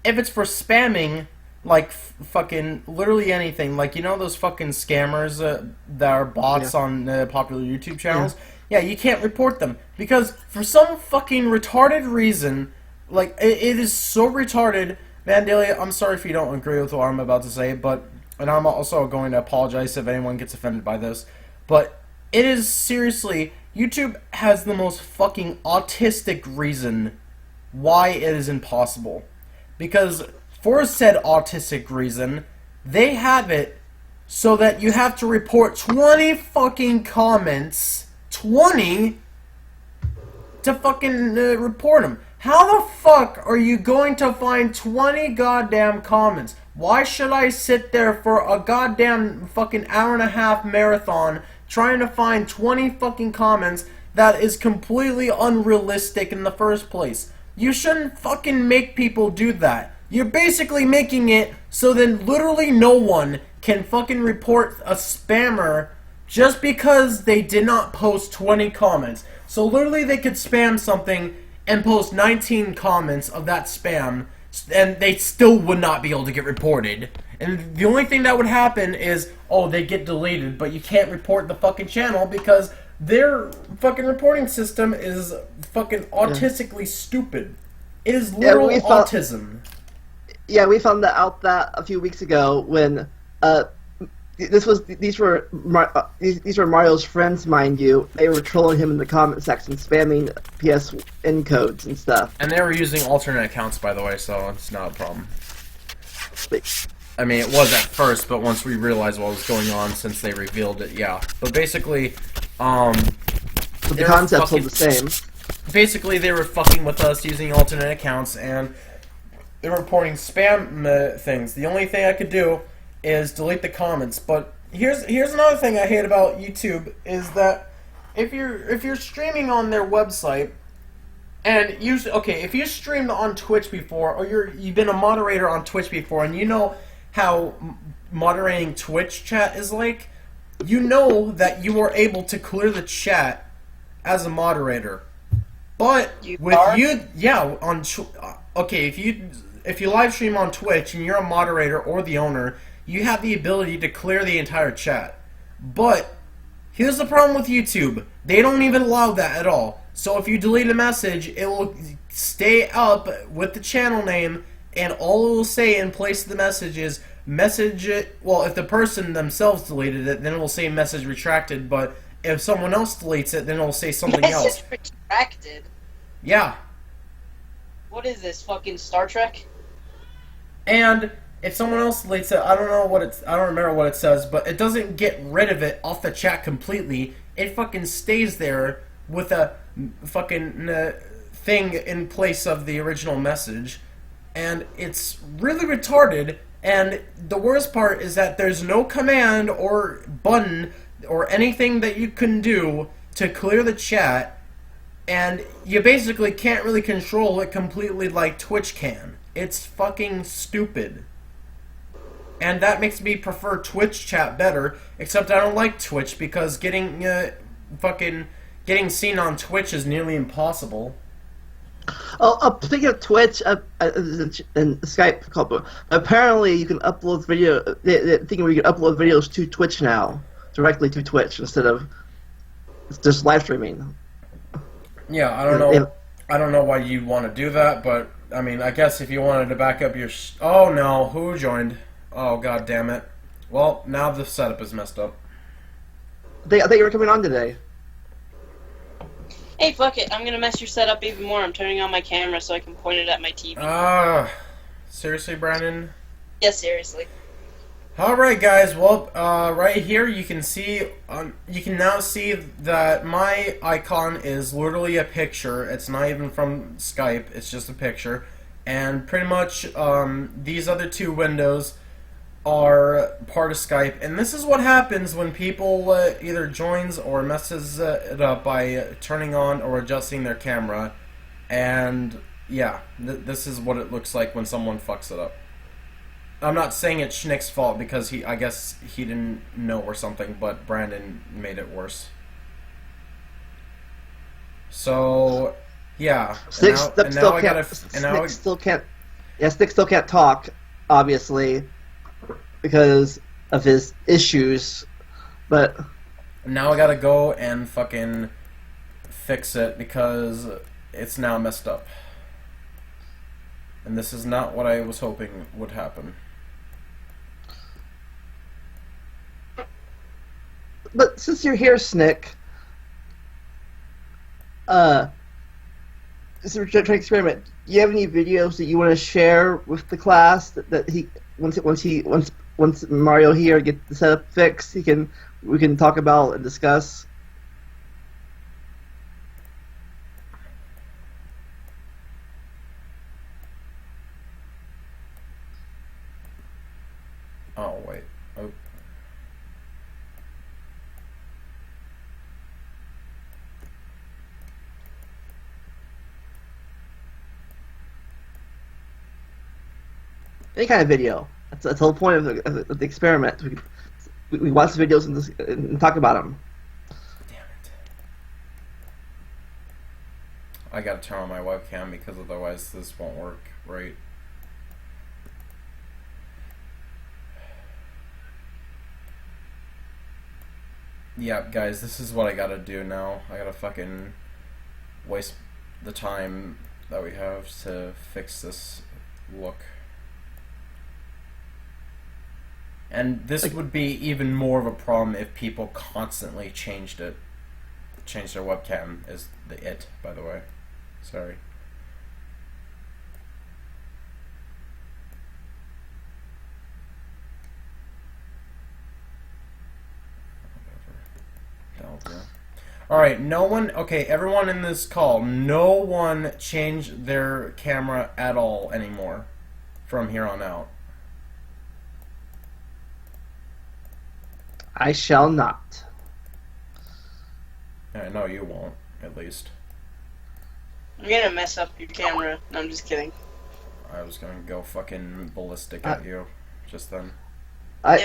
if it's for spamming, like fucking literally anything, like you know those fucking scammers that are bots on popular YouTube channels. Yeah, you can't report them because for some fucking retarded reason, like it is so retarded. Vandalia, I'm sorry if you don't agree with what I'm about to say, but and I'm also going to apologize if anyone gets offended by this, but it is seriously, YouTube has the most fucking autistic reason why it is impossible. Because for said autistic reason, they have it so that you have to report 20 fucking comments, 20, to fucking report them. How the fuck are you going to find 20 goddamn comments? Why should I sit there for a goddamn fucking hour-and-a-half marathon trying to find 20 fucking comments that is completely unrealistic in the first place? You shouldn't fucking make people do that. You're basically making it so that literally no one can fucking report a spammer just because they did not post 20 comments. So literally they could spam something and post 19 comments of that spam, and they still would not be able to get reported. And the only thing that would happen is, oh, they get deleted, but you can't report the fucking channel because their fucking reporting system is fucking autistically stupid. It is literal autism. Yeah, we found that out that a few weeks ago when these were Mario's friends, mind you. They were trolling him in the comment section, spamming PSN codes and stuff. And they were using alternate accounts, by the way, so it's not a problem. I mean, it was at first, but once we realized what was going on, since they revealed it, yeah. But basically, the concept's all the same. Basically, they were fucking with us using alternate accounts, and they're reporting spam things. The only thing I could do is delete the comments. But here's another thing I hate about YouTube is that if you're streaming on their website and if you streamed on Twitch before or you've been a moderator on Twitch before and you know how moderating Twitch chat is like, you know that you are able to clear the chat as a moderator. But if you live stream on Twitch and you're a moderator or the owner, you have the ability to clear the entire chat. But here's the problem with YouTube. They don't even allow that at all. So if you delete a message, it will stay up with the channel name, and all it will say in place of the message is if the person themselves deleted it, then it will say message retracted, but if someone else deletes it, then it will say something else. Message retracted? Yeah. What is this, fucking Star Trek? And if someone else deletes it, I don't remember what it says, but it doesn't get rid of it off the chat completely. It fucking stays there with a fucking thing in place of the original message, and it's really retarded. And the worst part is that there's no command or button or anything that you can do to clear the chat, and you basically can't really control it completely like Twitch can. It's fucking stupid. And that makes me prefer Twitch chat better, except I don't like Twitch because getting seen on Twitch is nearly impossible. Speaking of Twitch and Skype, apparently you can upload video. The thing where you can upload videos to Twitch now, directly to Twitch instead of just live streaming. Yeah, I don't know. I don't know why you want to do that, but I mean, I guess if you wanted to back up your. Oh no, who joined? Oh god damn it! Well, now the setup is messed up. I think you were coming on today. Hey, fuck it. I'm gonna mess your setup even more. I'm turning on my camera so I can point it at my TV. Seriously, Brandon? Yes, seriously. Alright, guys. Well, right here you can see, you can now see that my icon is literally a picture. It's not even from Skype. It's just a picture. And pretty much, these other two windows are part of Skype, and this is what happens when people either joins or messes it up by turning on or adjusting their camera. And yeah, this is what it looks like when someone fucks it up. I'm not saying it's Schnick's fault because I guess he didn't know or something, but Brandon made it worse. So yeah, Snick still can't talk, obviously, because of his issues, but now I gotta go and fucking fix it because it's now messed up. And this is not what I was hoping would happen. But since you're here, Snick, since we're trying to experiment, do you have any videos that you want to share with the class that he once Mario here gets the setup fixed, we can talk about and discuss? Oh wait. Oh. Any kind of video. That's the whole point of the experiment. We watch the videos and talk about them. Damn it. I gotta turn on my webcam because otherwise this won't work right. Yeah, guys, this is what I gotta do now. I gotta fucking waste the time that we have to fix this look. And this would be even more of a problem if people constantly changed their webcam is by the way. Sorry. Alright, everyone in this call, no one changed their camera at all anymore. from here on out. I shall not. I know you won't, at least. I'm gonna mess up your camera. No, I'm just kidding. I was gonna go fucking ballistic at you just then. I'm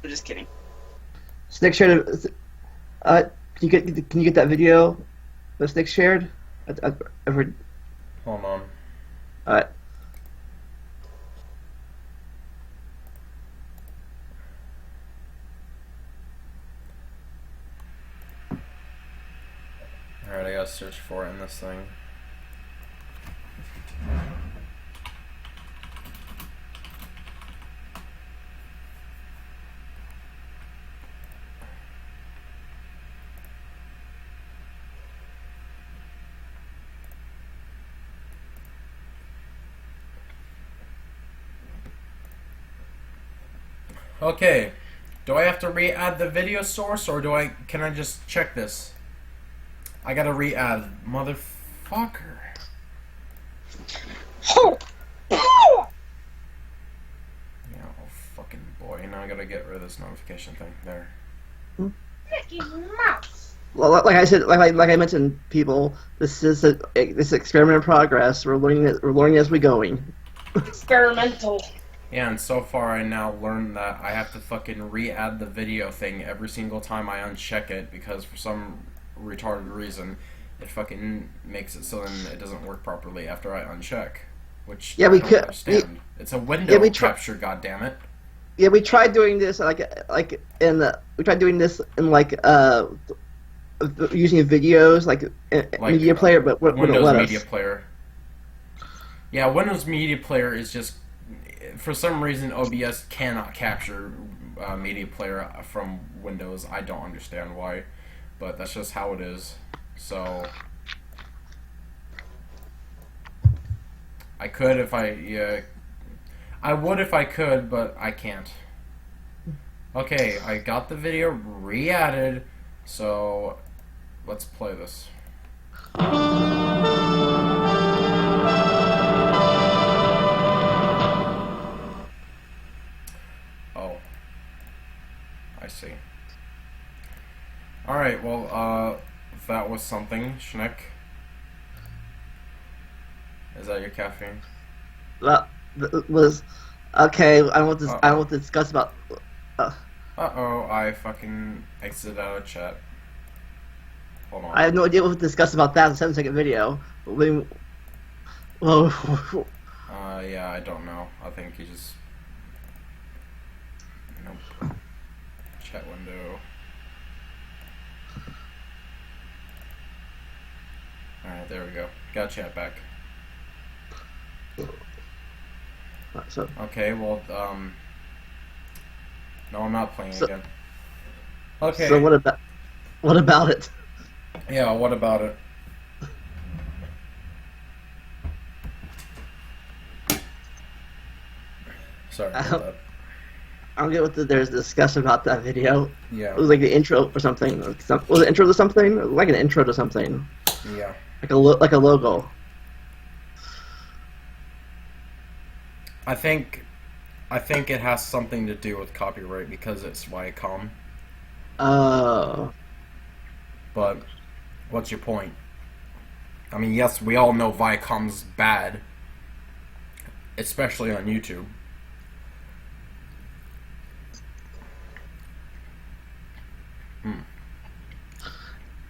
just kidding. Snick shared. Can you get that video that Snick shared? I've heard. Hold on. Alright. Alright, I gotta search for it in this thing. Okay, do I have to re-add the video source, or can I just check this? I gotta re-add, motherfucker. Yeah, oh fucking boy, now I gotta get rid of this notification thing, there. Well, like I said, like I mentioned, people, this is experiment in progress. We're learning as we're going. Experimental. Yeah, and so far I now learned that I have to fucking re-add the video thing every single time I uncheck it, because for some retarded reason it fucking makes it so then it doesn't work properly after I uncheck. Which I don't understand. It's a window capture, goddammit. Yeah, we tried doing this we tried doing this in using videos like media player, but Windows let Media us. Player. Yeah, Windows Media Player is just, for some reason, OBS cannot capture Media Player from Windows. I don't understand why, but that's just how it is. So I could if I would if I could, but I can't. Okay, I got the video re-added, so let's play this. Oh, I see. Alright, well, that was something, Schneck. Is that your caffeine? That was okay. I don't want to discuss about. Uh-oh, I fucking exited out of chat. Hold on. I have no idea what to discuss about that in a 7-second video. Well, yeah, I don't know. I think he just... Nope. Chat window. Alright, there we go. Got chat back. so Okay, well, no, I'm not playing again. Okay. So what about it? Yeah, what about it? Sorry about that. I don't get what there's discussion about that video. Yeah. It was like the intro or something. Was it intro to something? Like an intro to something. Yeah. Like a logo. I think it has something to do with copyright because it's Viacom. Oh. But what's your point? I mean, yes, we all know Viacom's bad, especially on YouTube.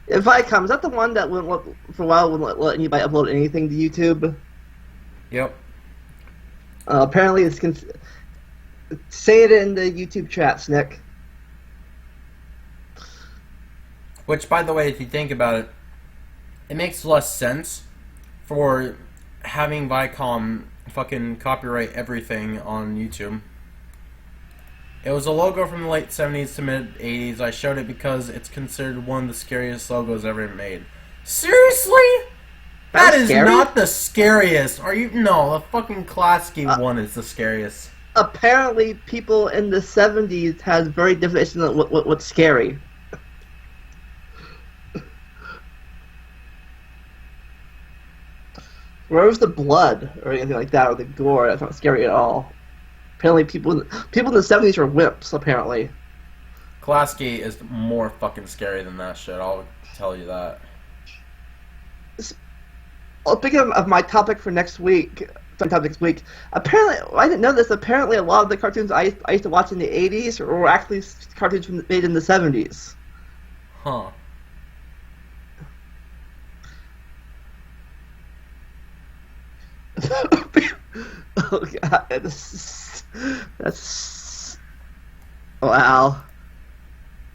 If Viacom, is that the one that for a while wouldn't let anybody upload anything to YouTube? Yep. Apparently, say it in the YouTube chats, Nick. Which, by the way, if you think about it, it makes less sense for having Viacom fucking copyright everything on YouTube. It was a logo from the late 70s to mid 80s. I showed it because it's considered one of the scariest logos ever made. Seriously? That is scary? not the scariest. Are you? No, the fucking Klasky one is the scariest. Apparently, people in the 70s had very definition of what's scary. where was the blood or anything like that, or the gore? That's not scary at all. Apparently, people in the 70s were wimps. Apparently, Klasky is more fucking scary than that shit. I'll tell you that. Well, speaking of my topic for next week, apparently I didn't know this. Apparently, a lot of the cartoons I used to watch in the 80s were actually cartoons made in the 70s. Huh. Oh god, that's wow.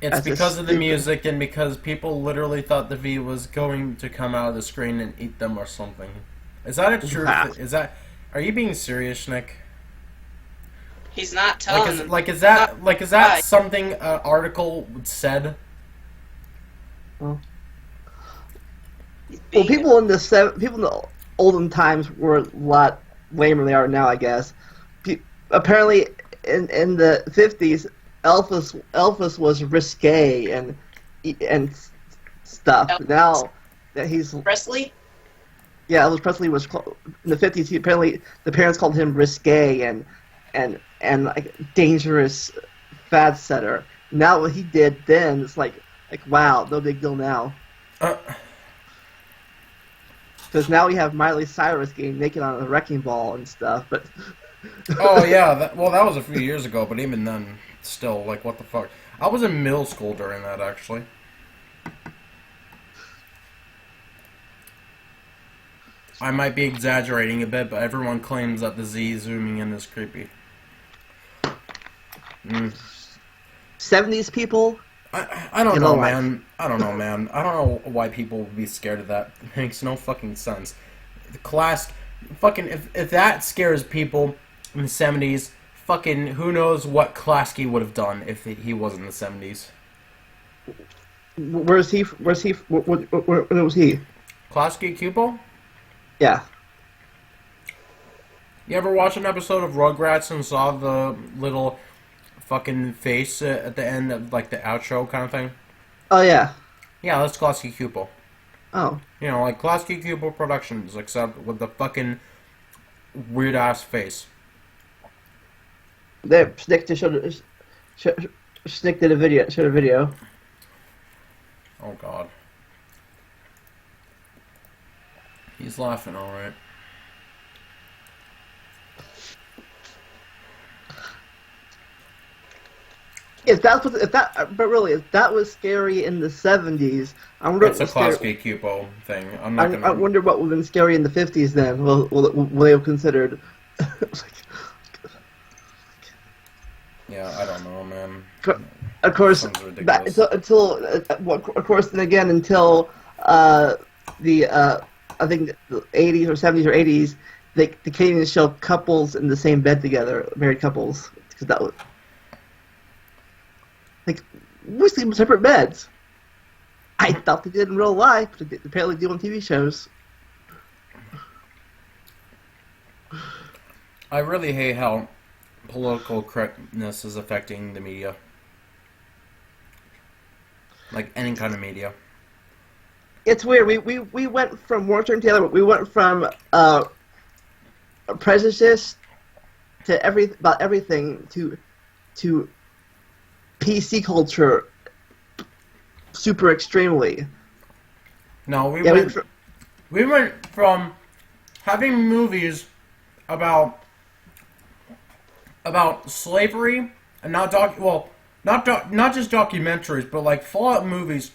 It's That's because just of the stupid. music and because people literally thought the V was going to come out of the screen and eat them or something. Is that a truth? Wow. Is that? Are you being serious, Nick? He's not telling them. Is that something an article said? Well, He's well, being- people in the olden times were a lot lamer than they are now, I guess. Apparently, in the 50s, Elvis was risque and stuff. Elvis? Now that he's Presley? Elvis Presley was in the 50s. Apparently, the parents called him risque and like dangerous fad setter. Now what he did then, it's like wow, no big deal now. Because now we have Miley Cyrus getting naked on a wrecking ball and stuff. But Oh yeah, that was a few years ago, but even then, still, like, what the fuck? I was in middle school during that, actually. I might be exaggerating a bit, but everyone claims that the Z zooming in is creepy. 70s people, I don't You know, know, like- man. I don't know, man. I don't know why people would be scared of that. It makes no fucking sense. The class, fucking, if that scares people in the 70s, fucking, who knows what Klasky would have done if he was in the 70s. where was he? Where was he? Klasky Cupel? Yeah. You ever watch an episode of Rugrats and saw the little fucking face at the end of, like, the outro kind of thing? Oh yeah. Yeah, that's Klasky Cupel. Oh. You know, like Klasky Cupel Productions, except with the fucking weird-ass face. There, Snick just Snick did a video. Showed a video. Oh, God. He's laughing, alright. But really, if that was scary in the 70s, I wonder. It's a Klasky Cupel thing. I'm not gonna... I wonder what would have been scary in the 50s then. Will they have considered? Yeah, I don't know, man. Of course, Sounds ridiculous. of course, then again, until I think the 80s or 70s or 80s, they can't even show couples in the same bed together, married couples, because that was like we sleep in separate beds. I thought they did in real life, but they apparently do on TV shows. I really hate how political correctness is affecting the media. Like, any kind of media. It's weird. We went from Warren Taylor. We went from prejudice to about everything to PC culture super extremely. No, we Yeah, went from having movies about slavery and not just documentaries, but like Fallout movies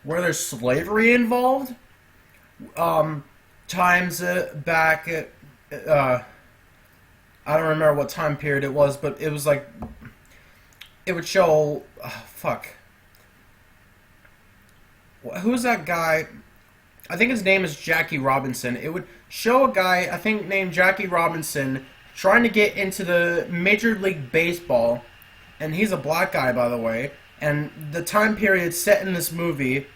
where there's slavery involved. Times back at I don't remember what time period it was, but it was like it would show who's that guy? I think his name is Jackie Robinson. It would show a guy, I think, named Jackie Robinson trying to get into the Major League Baseball, and he's a black guy, by the way, and the time period set in this movie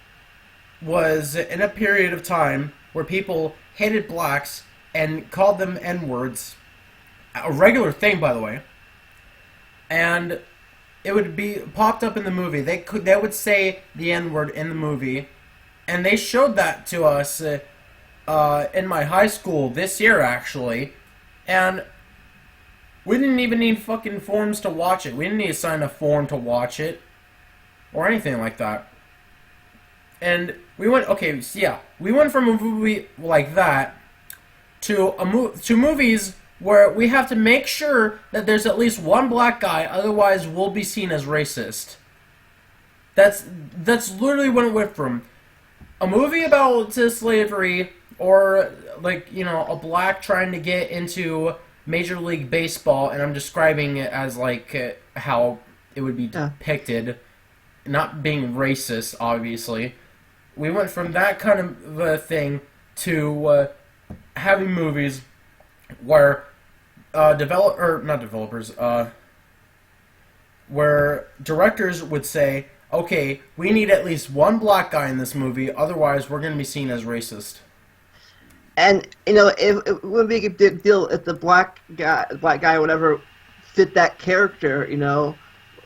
was in a period of time where people hated blacks and called them N-words. A regular thing, by the way. And it would be popped up in the movie. They would say the N-word in the movie, and they showed that to us in my high school this year, actually, and we didn't even need fucking forms to watch it. We didn't need to sign a form to watch it, or anything like that. And we went, okay, so yeah, we went from a movie like that to to movies where we have to make sure that there's at least one black guy, otherwise we'll be seen as racist. That's literally when it went from a movie about slavery, or like, you know, a black trying to get into Major League Baseball, and I'm describing it as like how it would be depicted, not being racist, obviously. We went from that kind of thing to having movies where where directors would say, okay, we need at least one black guy in this movie, otherwise we're going to be seen as racist. And, you know, it would be a big deal if the black guy or whatever fit that character, you know,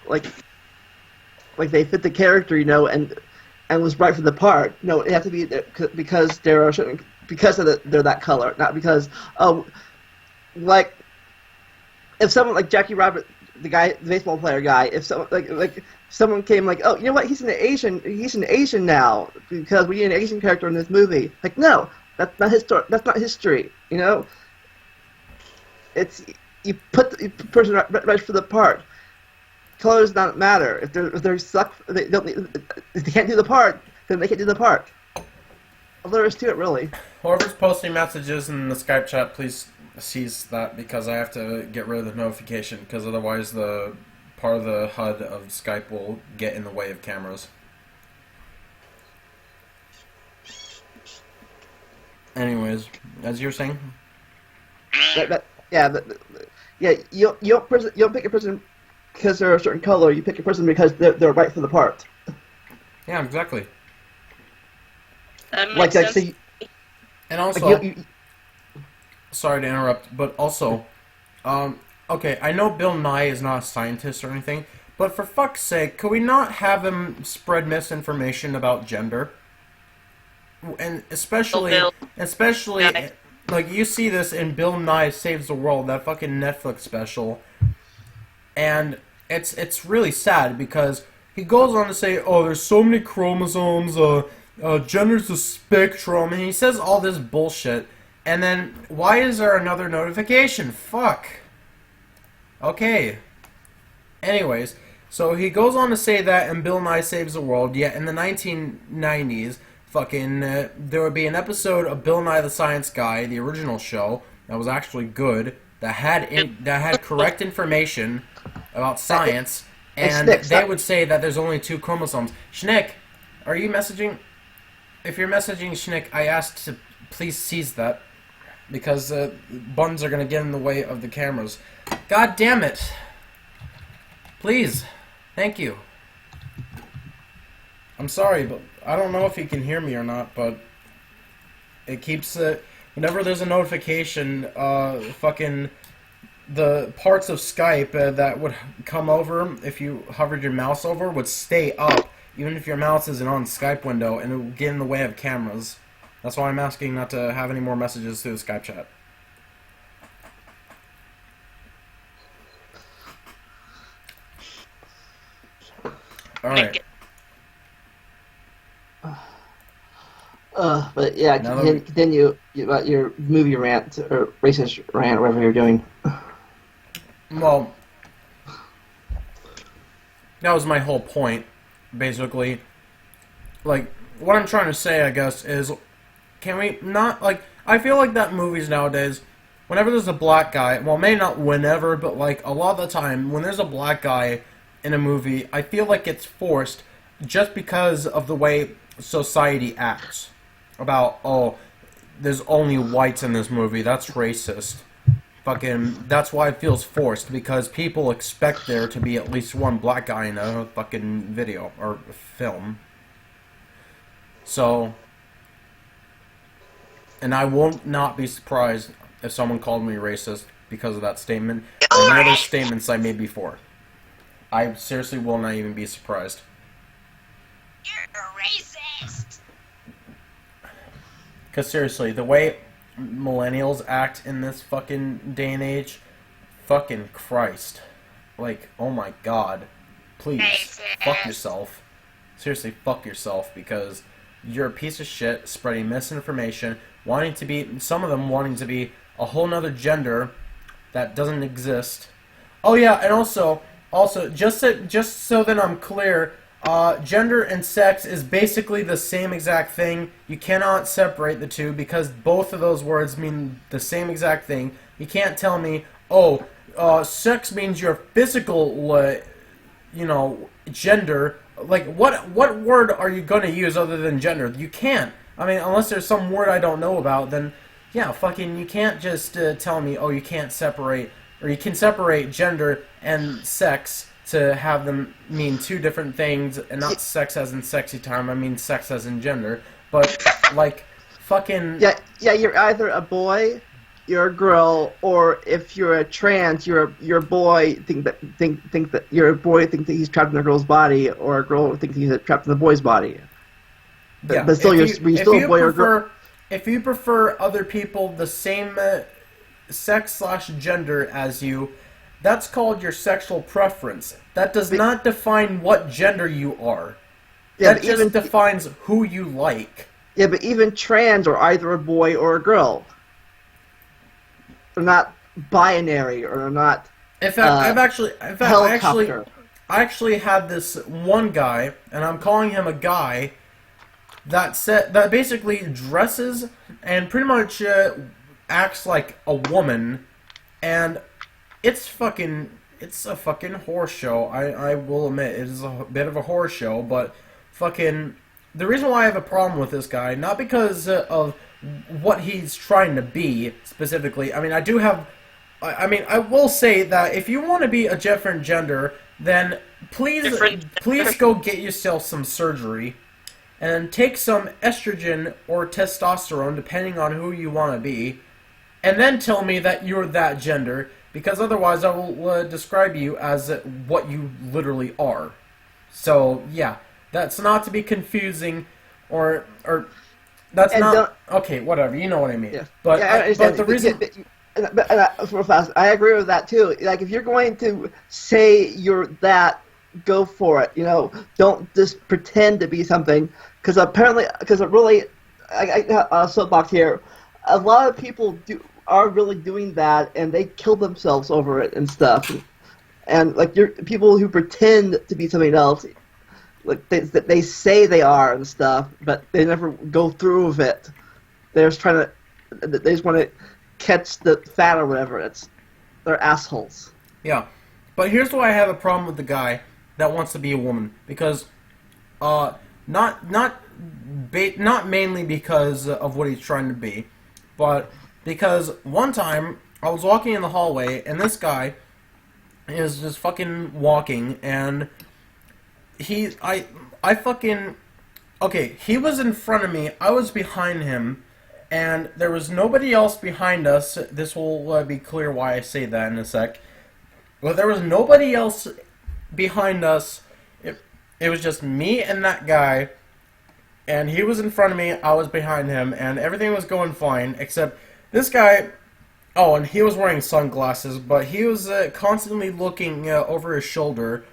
like they fit the character, you know, and was right for the part. No, it has to be because there are certain, they're that color, not because like if someone like Jackie Robert, the baseball player guy, if someone like someone came like, oh, you know what, he's an Asian now because we need an Asian character in this movie. Like, no, that's not history. You know, it's you put the person right for the part. Color does not matter. If they suck, if they can't do the part, then they can't do the part. All there is to it, really. Whoever's posting messages in the Skype chat, please cease that, because I have to get rid of the notification, because otherwise the part of the HUD of Skype will get in the way of cameras. Anyways, as you were saying? Yeah, you don't pick a person because they're a certain color. You pick a person because they're right for the part. Yeah, exactly. That makes sense. So and also, sorry to interrupt, but also, okay, I know Bill Nye is not a scientist or anything, but for fuck's sake, could we not have him spread misinformation about gender? And especially, like, you see this in Bill Nye Saves the World, that fucking Netflix special, and it's really sad because he goes on to say, oh, there's so many chromosomes, gender's a spectrum, and he says all this bullshit, and then why is there another notification? Fuck. Okay. Anyways, so he goes on to say that in Bill Nye Saves the World, yet in the 1990s, fucking, there would be an episode of Bill Nye the Science Guy, the original show, that was actually good, that had correct information about science, and they would say that there's only 2 chromosomes. Schnick, are you messaging? If you're messaging Schnick, I asked to please cease that, because buttons are going to get in the way of the cameras. God damn it. Please. Thank you. I'm sorry, but I don't know if you can hear me or not, but it keeps whenever there's a notification, fucking the parts of Skype that would come over if you hovered your mouse over would stay up, even if your mouse isn't on the Skype window, and it would get in the way of cameras. That's why I'm asking not to have any more messages through the Skype chat. Alright. But yeah, continue about your movie rant, or racist rant, or whatever you're doing. Well, that was my whole point, basically. Like, what I'm trying to say, I guess, is, can we not, like, I feel like that movies nowadays, whenever there's a black guy, well, maybe not whenever, but, like, a lot of the time, when there's a black guy in a movie, I feel like it's forced just because of the way society acts. About, oh, there's only whites in this movie, that's racist. Fucking, that's why it feels forced, because people expect there to be at least one black guy in a fucking video, or film. So, and I won't not be surprised if someone called me racist because of that statement, and the other statements I made before. I seriously will not even be surprised. You're racist! Because seriously, the way millennials act in this fucking day and age, fucking Christ. Like, oh my god. Please, fuck yourself. Seriously, fuck yourself, because you're a piece of shit spreading misinformation, wanting to be, some of them wanting to be a whole nother gender that doesn't exist. Oh yeah, and also, just so that I'm clear, gender and sex is basically the same exact thing. You cannot separate the two because both of those words mean the same exact thing. You can't tell me, oh, sex means your physical, gender. Like, what word are you gonna use other than gender? You can't. I mean, unless there's some word I don't know about, then, yeah, fucking, you can't just tell me, oh, you can't separate, or you can separate gender and sex to have them mean two different things, and not sex as in sexy time, I mean sex as in gender, but, like, fucking... Yeah, you're either a boy, you're a girl, or if you're a trans, you're a boy, think that you're a boy, think that he's trapped in a girl's body, or a girl think he's trapped in the boy's body. Yeah, but still, you're still a boy or girl. If you prefer other people the same sex/gender as you, that's called your sexual preference. That does not define what gender you are. Yeah, that just defines who you like. Yeah, but even trans are either a boy or a girl. They're not binary, or they're not. In fact, I actually had this one guy, and I'm calling him a guy, that basically dresses and pretty much acts like a woman, and it's a fucking horror show. I will admit it is a bit of a horror show, but fucking the reason why I have a problem with this guy, not because of what he's trying to be specifically. I mean, I will say that if you want to be a different gender, then please go get yourself some surgery and take some estrogen or testosterone, depending on who you want to be, and then tell me that you're that gender, because otherwise I will describe you as what you literally are. So, yeah, that's not to be confusing, or that's and not... Okay, whatever, you know what I mean. Yeah. But the reason... Real fast, I agree with that, too. Like, if you're going to say you're that, go for it. Don't just pretend to be something, because really, I got a soapbox here. A lot of people are really doing that, and they kill themselves over it and stuff. And like, you're people who pretend to be something else, like they say they are and stuff, but they never go through with it. They're just they just want to catch the fat or whatever. They're assholes. Yeah, but here's why I have a problem with the guy that wants to be a woman, because not mainly because of what he's trying to be, but because one time I was walking in the hallway and this guy is just fucking walking, and he was in front of me, I was behind him, and there was nobody else behind us. This will be clear why I say that in a sec. But there was nobody else behind us. It was just me and that guy, and he was in front of me, I was behind him, and everything was going fine, except this guy... Oh, and he was wearing sunglasses, but he was constantly looking over his shoulder,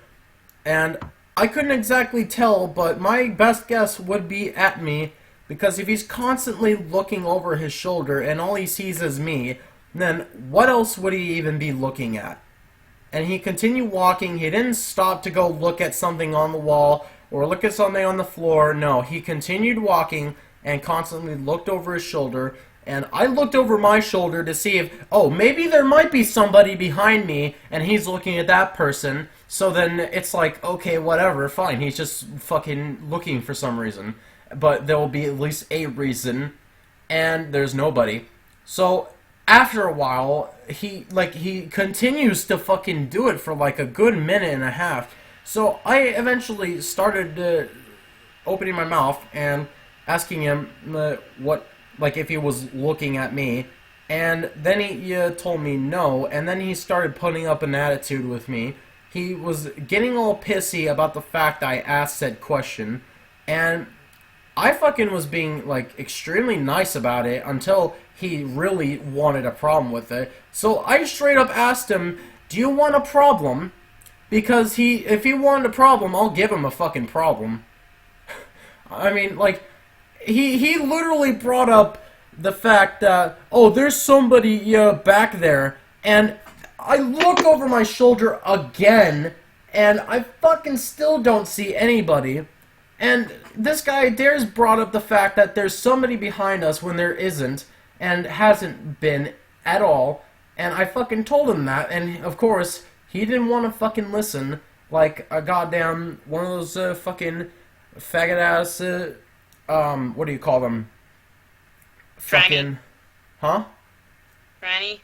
and I couldn't exactly tell, but my best guess would be at me, because if he's constantly looking over his shoulder and all he sees is me, then what else would he even be looking at? And he continued walking. He didn't stop to go look at something on the wall or look at something on the floor. No, he continued walking and constantly looked over his shoulder. And I looked over my shoulder to see if, oh, maybe there might be somebody behind me and he's looking at that person. So then it's like, okay, whatever, fine. He's just fucking looking for some reason. But there will be at least a reason, and there's nobody. So after a while, he continues to fucking do it for like a good minute and a half. So I eventually started opening my mouth and asking him if he was looking at me, and then he told me no, and then he started putting up an attitude with me. He was getting all pissy about the fact I asked said question, and I fucking was being, like, extremely nice about it until he really wanted a problem with it. So I straight up asked him, do you want a problem? Because if he wanted a problem, I'll give him a fucking problem. I mean, like, he literally brought up the fact that, oh, there's somebody back there, and I look over my shoulder again, and I fucking still don't see anybody. And this guy dares brought up the fact that there's somebody behind us when there isn't, and hasn't been at all. And I fucking told him that, and of course, he didn't want to fucking listen, like a goddamn, one of those fucking faggot-ass, what do you call them? Fucking, huh? Franny?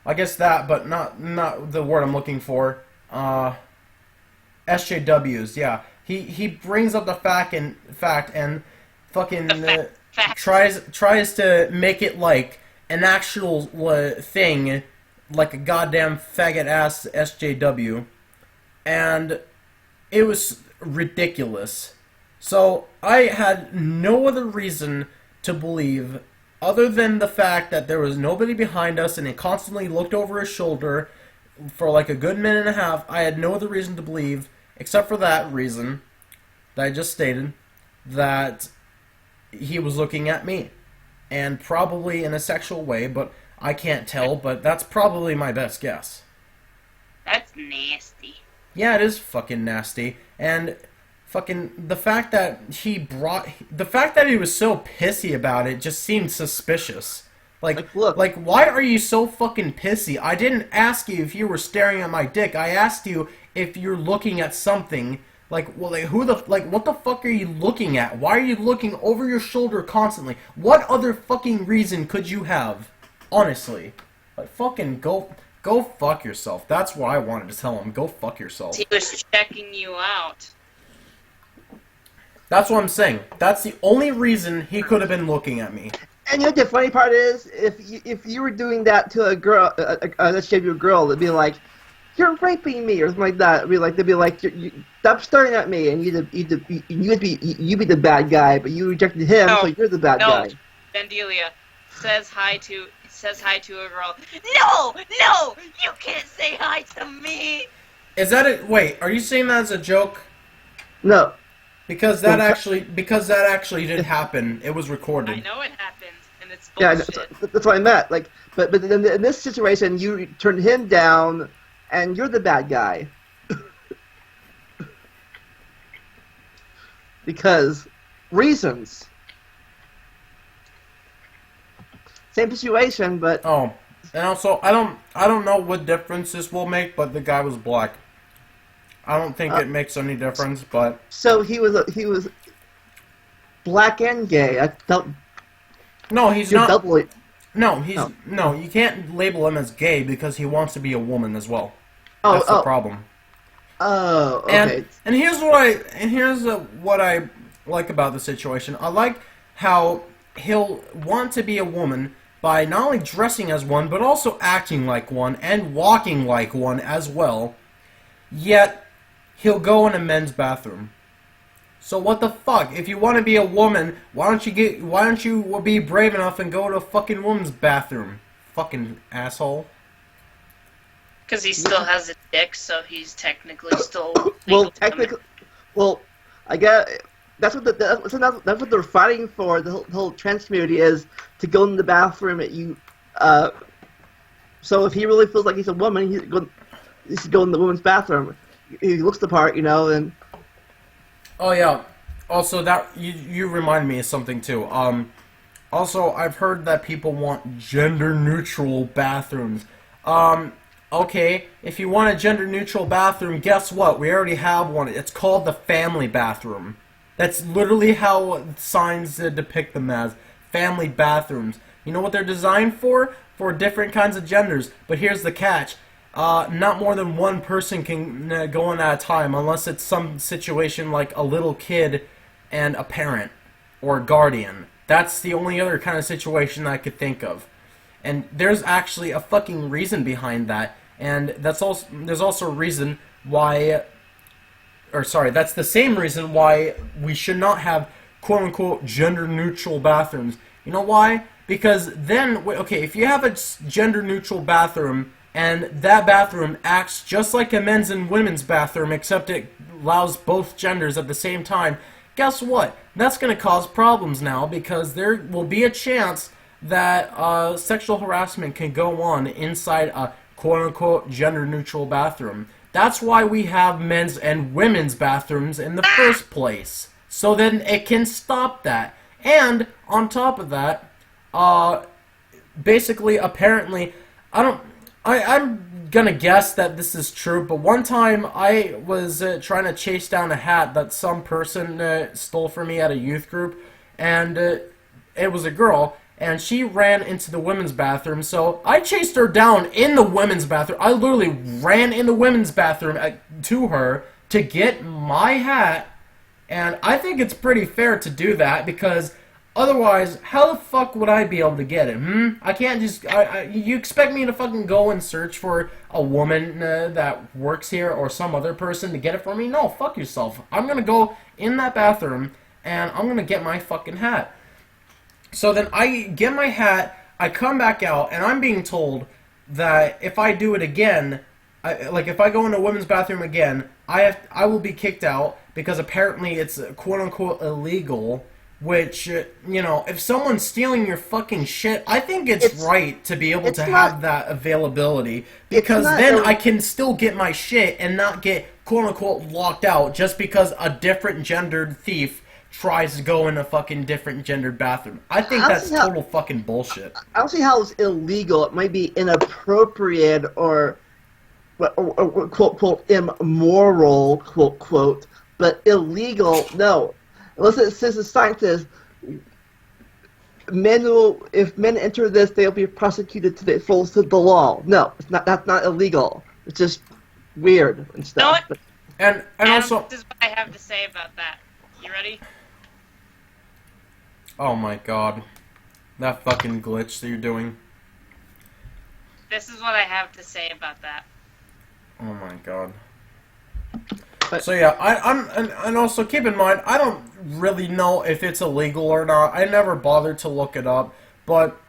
I guess that, but not the word I'm looking for. SJWs, yeah. He brings up the fact and fucking tries to make it like an actual thing, like a goddamn faggot ass SJW, and it was ridiculous. So I had no other reason to believe other than the fact that there was nobody behind us and he constantly looked over his shoulder for like a good minute and a half. I had no other reason to believe, except for that reason that I just stated, that he was looking at me. And probably in a sexual way, but I can't tell, but that's probably my best guess. That's nasty. Yeah, it is fucking nasty. And fucking the fact that he was so pissy about it just seemed suspicious. Like, look, why are you so fucking pissy? I didn't ask you if you were staring at my dick. I asked you if you're looking at something. Like, well, what the fuck are you looking at? Why are you looking over your shoulder constantly? What other fucking reason could you have? Honestly. Like, fucking go fuck yourself. That's what I wanted to tell him. Go fuck yourself. He was checking you out. That's what I'm saying. That's the only reason he could have been looking at me. And you know what the funny part is? If you were doing that to a girl, let's say you a girl, it'd be like, you're raping me, or something like that. They'd be like, stop staring at me, and you'd be the bad guy, but you rejected him, so you're the bad guy. No, Vandelia says hi to a girl. No, you can't say hi to me. Is that it? Wait, are you saying that as a joke? No. Because that actually did happen. It was recorded. I know it happened, and it's bullshit. Yeah, that's what I meant. Like, but in this situation, you turned him down, and you're the bad guy. Because reasons. Same situation, but oh, and also I don't know what difference this will make, but the guy was black. I don't think it makes any difference, but so he was black and gay. I felt no, he's not. Doubly. No, no. You can't label him as gay because he wants to be a woman as well. That's the problem. Oh, okay. And here's what I like about the situation. I like how he'll want to be a woman by not only dressing as one, but also acting like one and walking like one as well. Yet he'll go in a men's bathroom. So what the fuck? If you want to be a woman, why don't you be brave enough and go to a fucking woman's bathroom? Fucking asshole. Because he still has a dick, so he's technically still. I guess that's what they're fighting for. The whole trans community is to go in the bathroom at you. So if he really feels like he's a woman, he should go in the woman's bathroom. He looks the part, and. Oh yeah. Also, that you remind me of something too. Also, I've heard that people want gender-neutral bathrooms. Okay, if you want a gender-neutral bathroom, guess what? We already have one. It's called the family bathroom. That's literally how signs depict them as. Family bathrooms. You know what they're designed for? For different kinds of genders. But here's the catch. Not more than one person can go in at a time unless it's some situation like a little kid and a parent or a guardian. That's the only other kind of situation I could think of. And there's actually a fucking reason behind that. And there's also a reason why, that's the same reason why we should not have quote-unquote gender-neutral bathrooms. You know why? Because then, okay, if you have a gender-neutral bathroom and that bathroom acts just like a men's and women's bathroom, except it allows both genders at the same time, guess what? That's going to cause problems now, because there will be a chance that sexual harassment can go on inside a quote-unquote gender-neutral bathroom. That's why we have men's and women's bathrooms in the first place. So then it can stop that. And on top of that, basically, apparently, I'm gonna guess that this is true, but one time I was trying to chase down a hat that some person stole from me at a youth group, and it was a girl, and she ran into the women's bathroom, so I chased her down in the women's bathroom. I literally ran in the women's bathroom to her to get my hat, and I think it's pretty fair to do that, because otherwise, how the fuck would I be able to get it, I can't just... you expect me to fucking go and search for a woman that works here or some other person to get it for me? No, fuck yourself. I'm gonna go in that bathroom, and I'm gonna get my fucking hat. So then I get my hat, I come back out, and I'm being told that if I do it again, like if I go in a women's bathroom again, I will be kicked out, because apparently it's quote-unquote illegal. Which, you know, if someone's stealing your fucking shit, I think it's right to be able to have that availability. Because then I can still get my shit and not get, quote-unquote, locked out just because a different gendered thief tries to go in a fucking different gendered bathroom. I think that's total fucking bullshit. I don't see how it's illegal. It might be inappropriate or quote-quote, immoral, quote-quote, but illegal, no. Unless it says the scientist, if men enter this, they'll be prosecuted to the fullest of the law. No, it's not. That's not illegal. It's just weird and stuff. No, and also, this is what I have to say about that. You ready? Oh my god, that fucking glitch that you're doing. This is what I have to say about that. Oh my god. So yeah, and also keep in mind, I don't really know if it's illegal or not. I never bothered to look it up. But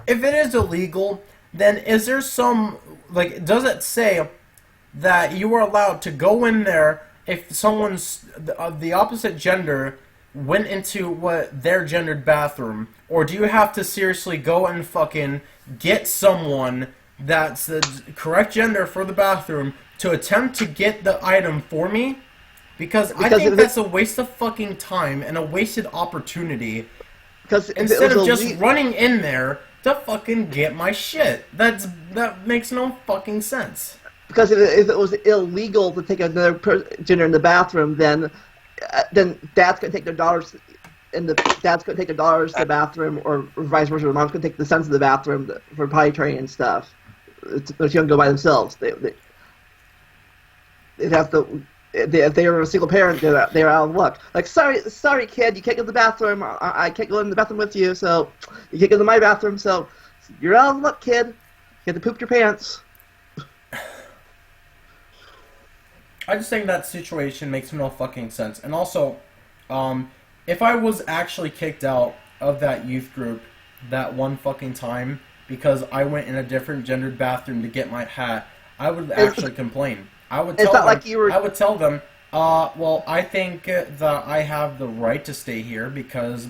if it is illegal, then is there some, like, does it say that you are allowed to go in there if someone's the opposite gender went into their gendered bathroom, or do you have to seriously go and fucking get someone that's the correct gender for the bathroom to attempt to get the item for me? Because I think that's a waste of fucking time and a wasted opportunity. Because instead of just running in there to fucking get my shit. That makes no fucking sense. Because if it was illegal to take another gender in the bathroom, then dad's gonna take their daughters, and dad's gonna take their daughters to the bathroom, or vice versa. Mom's gonna take the sons to the bathroom for potty training and stuff. They're gonna go by themselves. They'd have to. If they were a single parent, they're out of luck. Like, sorry, kid, you can't go to the bathroom. I can't go in the bathroom with you, so you can't go to my bathroom. So you're out of luck, kid. You have to poop your pants. I just think that situation makes no fucking sense. And also, if I was actually kicked out of that youth group that one fucking time because I went in a different gendered bathroom to get my hat, I would actually complain. I would tell them, I would tell them, well, I think that I have the right to stay here because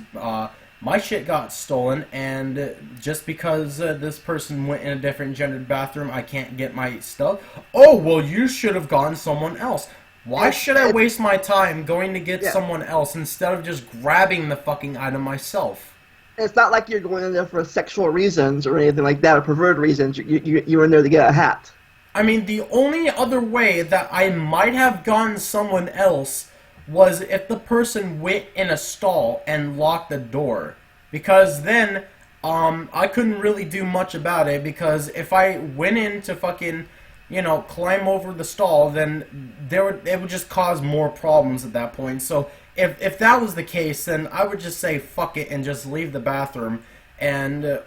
my shit got stolen, and just because this person went in a different gendered bathroom, I can't get my stuff. Oh, well, you should have gone someone else. Why should I waste my time going to get someone else instead of just grabbing the fucking item myself? It's not like you're going in there for sexual reasons or anything like that, or perverted reasons. You're in there to get a hat. I mean, the only other way that I might have gone someone else was if the person went in a stall and locked the door. Because then, I couldn't really do much about it, because if I went in to fucking, you know, climb over the stall, then it would just cause more problems at that point. So, if that was the case, then I would just say fuck it and just leave the bathroom and...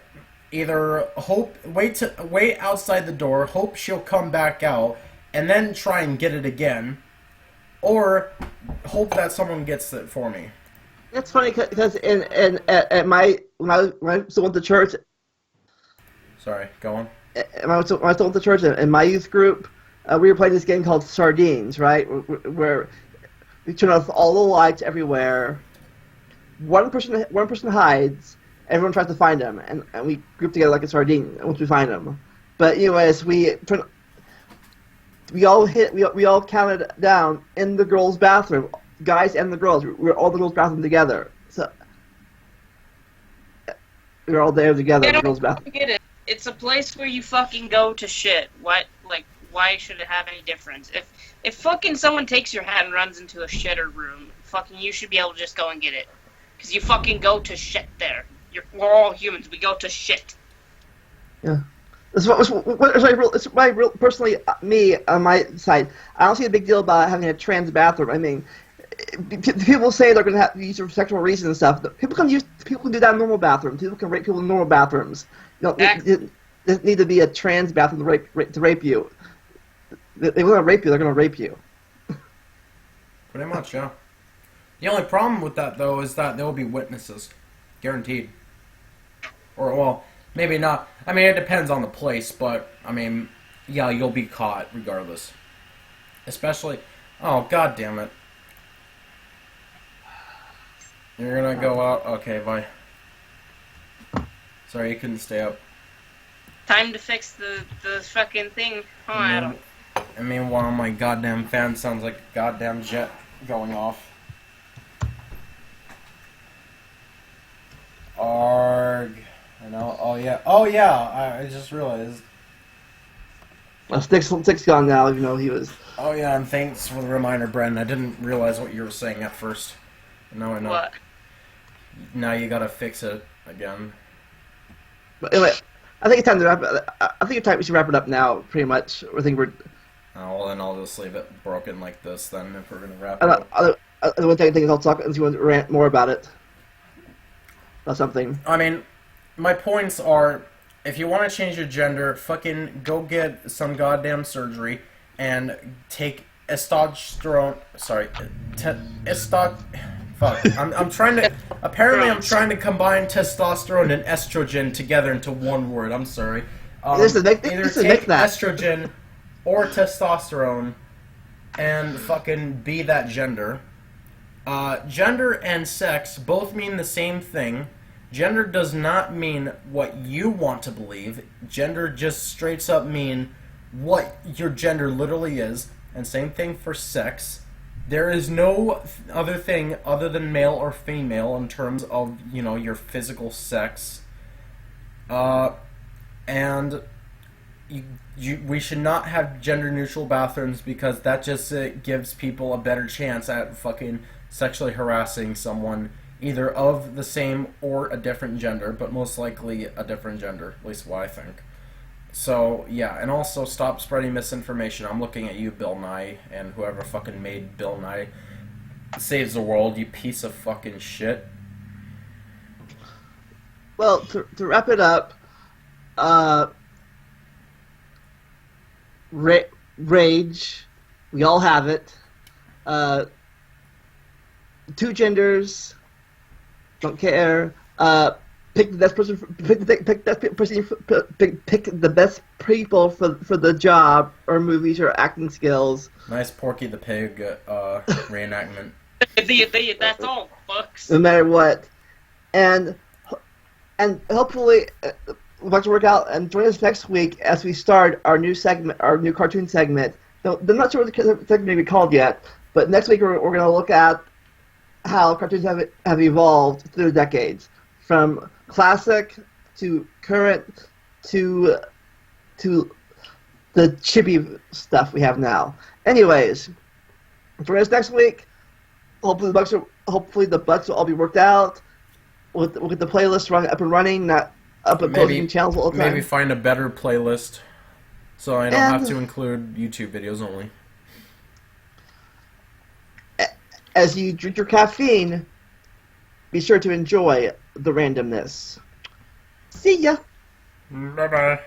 either wait outside the door, hope she'll come back out, and then try and get it again, or hope that someone gets it for me. It's funny because at my when I still went to church, Sorry, go on. when I still went to church in my youth group, we were playing this game called Sardines, right? Where we turn off all the lights everywhere. One person hides. Everyone tries to find them, and we group together like a sardine once we find them. But anyways, we all counted down in the girls' bathroom, guys and the girls. We were all in the girls' bathroom together. So we were all there together in the girls' bathroom. Get it. It's a place where you fucking go to shit. What, like, why should it have any difference? If fucking someone takes your hat and runs into a shitter room, fucking you should be able to just go and get it. Because you fucking go to shit there. We're all humans. We go to shit. Yeah. Personally, me, on my side, I don't see a big deal about having a trans bathroom. I mean, people say they're going to have use for sexual reasons and stuff. People can do that in normal bathrooms. People can rape people in normal bathrooms. You don't need to be a trans bathroom to rape you. They want to rape you, they're going to rape you. Pretty much, yeah. The only problem with that, though, is that there will be witnesses. Guaranteed. Or, well, maybe not. I mean, it depends on the place, but, I mean, yeah, you'll be caught regardless. Especially... Oh, god damn it. You're gonna go out? Okay, bye. Sorry, you couldn't stay up. Time to fix the fucking thing. Huh, Adam? I mean, one of my goddamn fans sounds like a goddamn jet going off. Arg. I know. Oh, yeah. Oh, yeah. I just realized. Well, Stick's gone now, even though he was... Oh, yeah, and thanks for the reminder, Bren. I didn't realize what you were saying at first. Now I know. What? Now you gotta fix it again. But anyway, I think it's time to wrap it. I think we should wrap it up now, pretty much. I think we're... Oh, well, then I'll just leave it broken like this, then, if we're gonna wrap it up. The one thing I'll talk and see want to rant more about it. About something. I mean, my points are, if you want to change your gender, fucking go get some goddamn surgery and take testosterone. Sorry, fuck. I'm trying to. Apparently, I'm trying to combine testosterone and estrogen together into one word. I'm sorry. Either take estrogen or testosterone and fucking be that gender. Gender and sex both mean the same thing. Gender does not mean what you want to believe. Gender just straight up mean what your gender literally is. And same thing for sex. There is no other thing other than male or female in terms of, you know, your physical sex. And we should not have gender-neutral bathrooms because that just gives people a better chance at fucking sexually harassing someone either of the same or a different gender, but most likely a different gender, at least what I think. So, yeah, and also stop spreading misinformation. I'm looking at you, Bill Nye, and whoever fucking made Bill Nye saves the world, you piece of fucking shit. Well, to wrap it up, rage, we all have it. Two genders, don't care. Pick the best person. Pick the best people for the job or movies or acting skills. Nice Porky the Pig reenactment. That's all, fucks. No matter what, and hopefully we'll have to work out and join us next week as we start our new segment, our new cartoon segment. No, I'm not sure what the segment may be called yet, but next week we're going to look at how cartoons have evolved through the decades, from classic to current to the chippy stuff we have now. Anyways, join us next week. Hopefully the bugs will all be worked out. We'll get the playlist up and running, not up and posting channels all the time. Maybe find a better playlist so I don't have to include YouTube videos only. As you drink your caffeine, be sure to enjoy the randomness. See ya! Bye-bye.